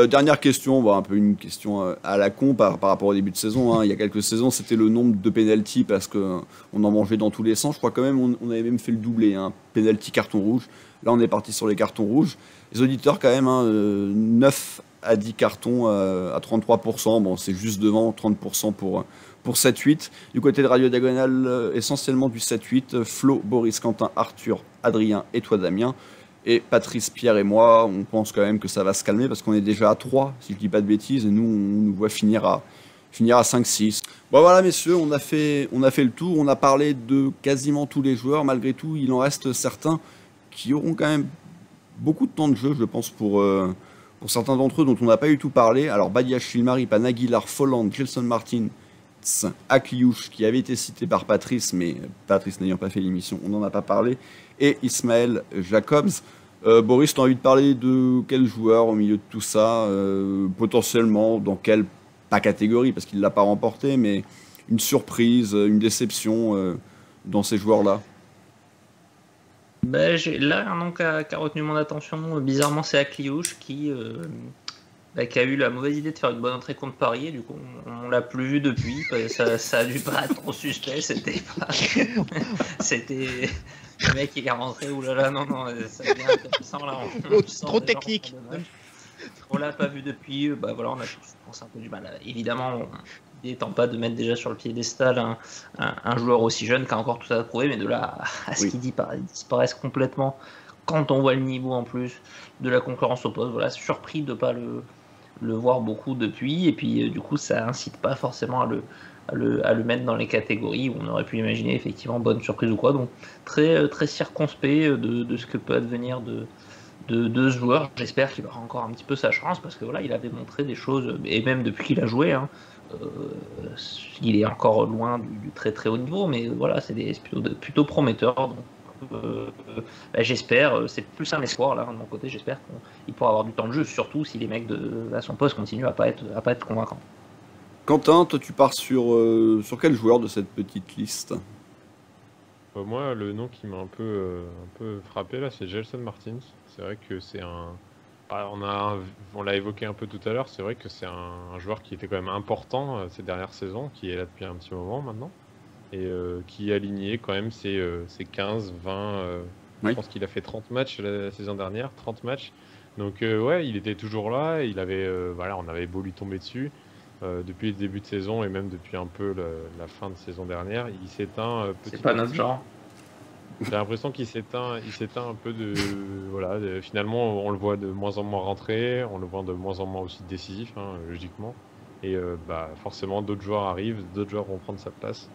Dernière question, un peu une question à la con par rapport au début de saison. Il y a quelques saisons, c'était le nombre de pénaltys parce qu'on en mangeait dans tous les sens. Je crois quand même on avait même fait le doublé, pénalty, carton rouge. Là, on est parti sur les cartons rouges. Les auditeurs, quand même, 9 à 10 cartons à 33%. C'est juste devant 30% pour 7-8. Du côté de Radio Diagonale, essentiellement du 7-8. Flo, Boris, Quentin, Arthur, Adrien et toi, Damien. Et Patrice, Pierre et moi, on pense quand même que ça va se calmer parce qu'on est déjà à 3, si je dis pas de bêtises, et nous, on nous voit finir à 5-6. Bon voilà messieurs, on a fait le tour, on a parlé de quasiment tous les joueurs. Malgré tout, il en reste certains qui auront quand même beaucoup de temps de jeu, je pense, pour certains d'entre eux dont on n'a pas eu tout parlé. Alors Badiach, Filmari, Panaguilar, Folland, Gelson Martin, Akliouche, qui avait été cité par Patrice, mais Patrice n'ayant pas fait l'émission, on n'en a pas parlé, et Ismaël Jacobs. Boris, tu as envie de parler de quel joueur au milieu de tout ça, potentiellement dans quelle, pas catégorie parce qu'il ne l'a pas remporté, mais une surprise, une déception dans ces joueurs-là? Là, un nom qui a retenu mon attention, bizarrement, c'est Akliouche qui a eu la mauvaise idée de faire une bonne entrée contre Paris, et du coup, on l'a plus vu depuis. Ça a dû pas être trop suspect, c'était le mec il est rentré, oulala, non, ça devient intéressant là. Trop technique. On l'a pas vu depuis, voilà, on a tous pensé un peu du mal. Évidemment, l'idée étant pas de mettre déjà sur le piédestal un joueur aussi jeune qui a encore tout ça à prouver, mais de là à ce qu'il disparaisse complètement quand on voit le niveau en plus de la concurrence au poste. Voilà, surpris de pas le voir beaucoup depuis, et puis du coup ça incite pas forcément à le mettre dans les catégories où on aurait pu imaginer effectivement bonne surprise ou quoi. Donc très, très circonspect de ce que peut advenir de ce joueur. J'espère qu'il aura encore un petit peu sa chance, parce que voilà, il avait montré des choses, et même depuis qu'il a joué, il est encore loin du très très haut niveau, mais voilà, c'est plutôt prometteur. Donc j'espère, c'est plus un espoir là de mon côté, j'espère qu'il pourra avoir du temps de jeu, surtout si les mecs à son poste continuent à pas être convaincants. Quentin, toi tu pars sur quel joueur de cette petite liste? Moi, le nom qui m'a un peu frappé là, c'est Gelson Martins. C'est vrai que c'est on l'a évoqué un peu tout à l'heure, c'est vrai que c'est un joueur qui était quand même important ces dernières saisons, qui est là depuis un petit moment maintenant, et qui est aligné quand même ses 15, 20, je pense qu'il a fait 30 matchs la saison dernière, 30 matchs. Donc il était toujours là, il avait, on avait beau lui tomber dessus. Depuis le début de saison et même depuis un peu la fin de saison dernière, il s'éteint petit. C'est pas notre genre. J'ai l'impression qu'il s'éteint un peu finalement on le voit de moins en moins rentrer, on le voit de moins en moins aussi décisif, logiquement. Et forcément d'autres joueurs arrivent, d'autres joueurs vont prendre sa place.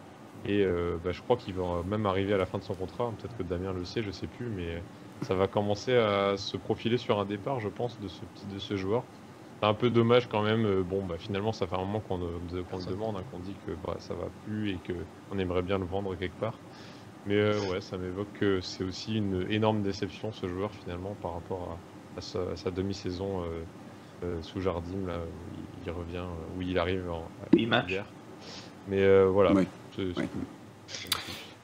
Et je crois qu'il va même arriver à la fin de son contrat. Peut-être que Damien le sait, je sais plus, mais ça va commencer à se profiler sur un départ, je pense, de ce joueur. C'est un peu dommage quand même. Finalement, ça fait un moment qu'on le demande, qu'on dit que ça va plus et qu'on aimerait bien le vendre quelque part. Mais ça m'évoque que c'est aussi une énorme déception, ce joueur, finalement, par rapport à sa demi-saison sous Jardim, là, où il revient, où il arrive en 8 matchs. Mais voilà. Oui. Oui.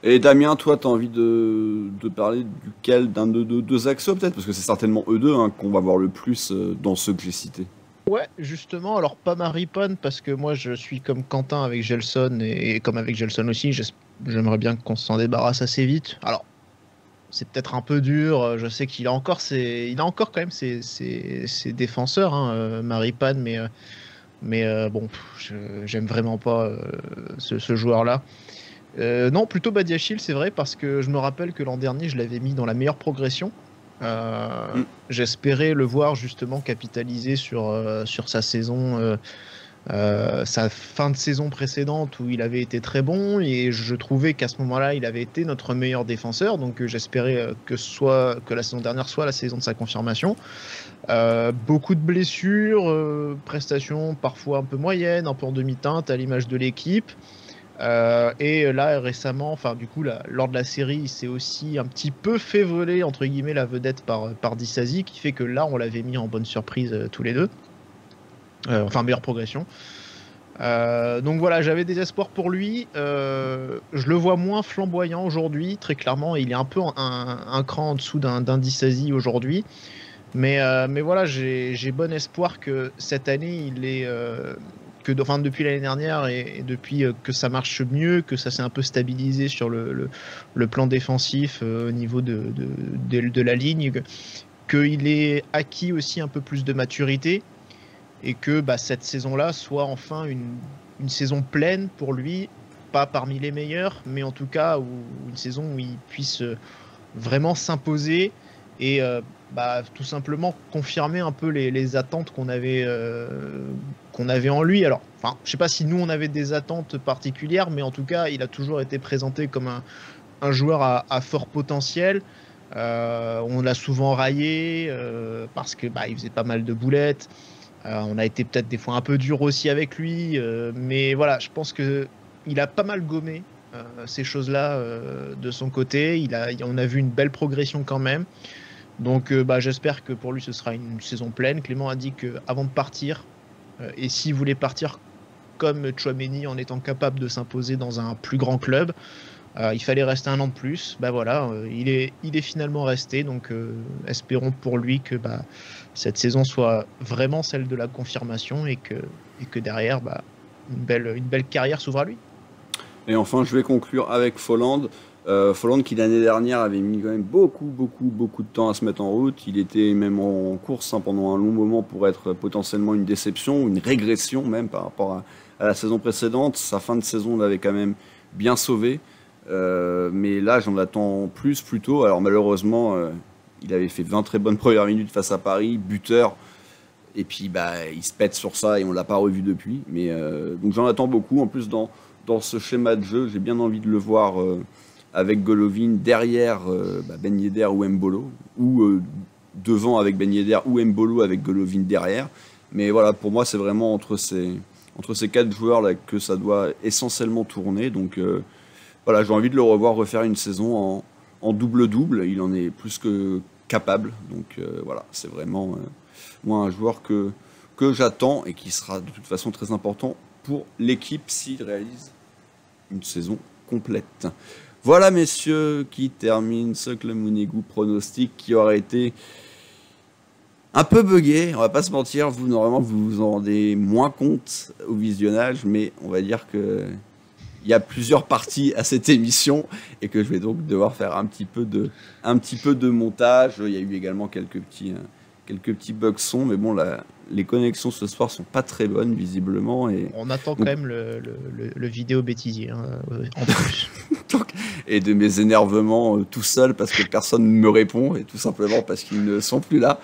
Et Damien, toi, tu as envie de parler duquel d'un de deux axes peut-être? Parce que c'est certainement eux deux qu'on va voir le plus dans ceux que j'ai cités. Ouais, justement, alors pas Maripane, parce que moi je suis comme Quentin avec Gelson, et comme avec Gelson aussi, j'aimerais bien qu'on s'en débarrasse assez vite. Alors, c'est peut-être un peu dur, je sais qu'il a encore quand même ses défenseurs, Maripane, mais bon, j'aime vraiment pas ce joueur-là. Non, plutôt Badiachil, c'est vrai, parce que je me rappelle que l'an dernier, je l'avais mis dans la meilleure progression. J'espérais le voir justement capitaliser sur sa saison, sa fin de saison précédente où il avait été très bon, et je trouvais qu'à ce moment-là, il avait été notre meilleur défenseur. Donc j'espérais que la saison dernière soit la saison de sa confirmation. Beaucoup de blessures, prestations parfois un peu moyennes, un peu en demi-teinte à l'image de l'équipe. Et là récemment, enfin du coup lors de la série, il s'est aussi un petit peu fait voler entre guillemets la vedette par Disasi, qui fait que là on l'avait mis en bonne surprise tous les deux, enfin meilleure progression. Donc voilà, j'avais des espoirs pour lui. Je le vois moins flamboyant aujourd'hui, très clairement. Il est un peu un cran en dessous d'un Disasi aujourd'hui, mais voilà, j'ai bon espoir que cette année il est depuis l'année dernière et depuis que ça marche mieux, que ça s'est un peu stabilisé sur le plan défensif au niveau de la ligne, qu'il ait acquis aussi un peu plus de maturité, et que cette saison-là soit enfin une saison pleine pour lui, pas parmi les meilleurs, mais en tout cas une saison où il puisse vraiment s'imposer et tout simplement confirmer un peu les attentes qu'on avait en lui. Alors, je sais pas si nous on avait des attentes particulières, mais en tout cas, il a toujours été présenté comme un joueur à fort potentiel. On l'a souvent raillé parce que il faisait pas mal de boulettes. On a été peut-être des fois un peu dur aussi avec lui, mais voilà, je pense que il a pas mal gommé ces choses-là de son côté. On a vu une belle progression quand même. Donc j'espère que pour lui ce sera une saison pleine. Clément a dit qu'avant de partir, et s'il voulait partir comme Tchouaméni en étant capable de s'imposer dans un plus grand club, il fallait rester un an de plus. Il est finalement resté, donc espérons pour lui que cette saison soit vraiment celle de la confirmation, et que derrière une belle carrière s'ouvre à lui. Et enfin, je vais conclure avec Folland. Folland qui l'année dernière avait mis quand même beaucoup de temps à se mettre en route. Il était même en course pendant un long moment pour être potentiellement une déception, une régression même par rapport à la saison précédente. Sa fin de saison l'avait quand même bien sauvé, mais là j'en attends plus plutôt. Alors malheureusement il avait fait 20 très bonnes premières minutes face à Paris, buteur, et puis il se pète sur ça et on l'a pas revu depuis. Mais donc j'en attends beaucoup. En plus dans ce schéma de jeu, j'ai bien envie de le voir avec Golovin derrière Ben Yedder ou Mbolo, ou devant avec Ben Yedder ou Mbolo avec Golovin derrière. Mais voilà, pour moi c'est vraiment entre ces quatre joueurs là que ça doit essentiellement tourner. Donc voilà, j'ai envie de le revoir refaire une saison en double-double. Il en est plus que capable. Donc voilà, c'est vraiment moi un joueur que j'attends et qui sera de toute façon très important pour l'équipe s'il réalise une saison complète. Voilà, messieurs, qui termine ce Club Mounégou pronostic qui aurait été un peu buggé, on va pas se mentir. Normalement, vous vous en rendez moins compte au visionnage, mais on va dire que il y a plusieurs parties à cette émission et que je vais donc devoir faire un petit peu de montage. Il y a eu également quelques petits bugs son, mais bon, les connexions ce soir sont pas très bonnes visiblement. Et on attend quand même le vidéo bêtisier en plus. Et de mes énervements tout seul parce que personne ne me répond, et tout simplement parce qu'ils ne sont plus là.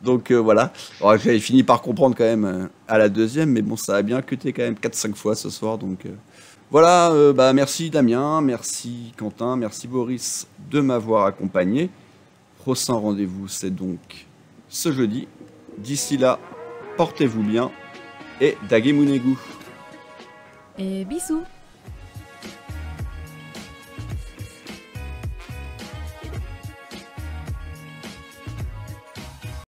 Donc voilà. Alors, j'avais fini par comprendre quand même à la deuxième, mais bon, ça a bien cuté quand même 4-5 fois ce soir. Donc voilà, merci Damien, merci Quentin, merci Boris de m'avoir accompagné. Prochain rendez-vous, c'est donc ce jeudi. D'ici là, portez-vous bien et Dage Mounégou. Et bisous.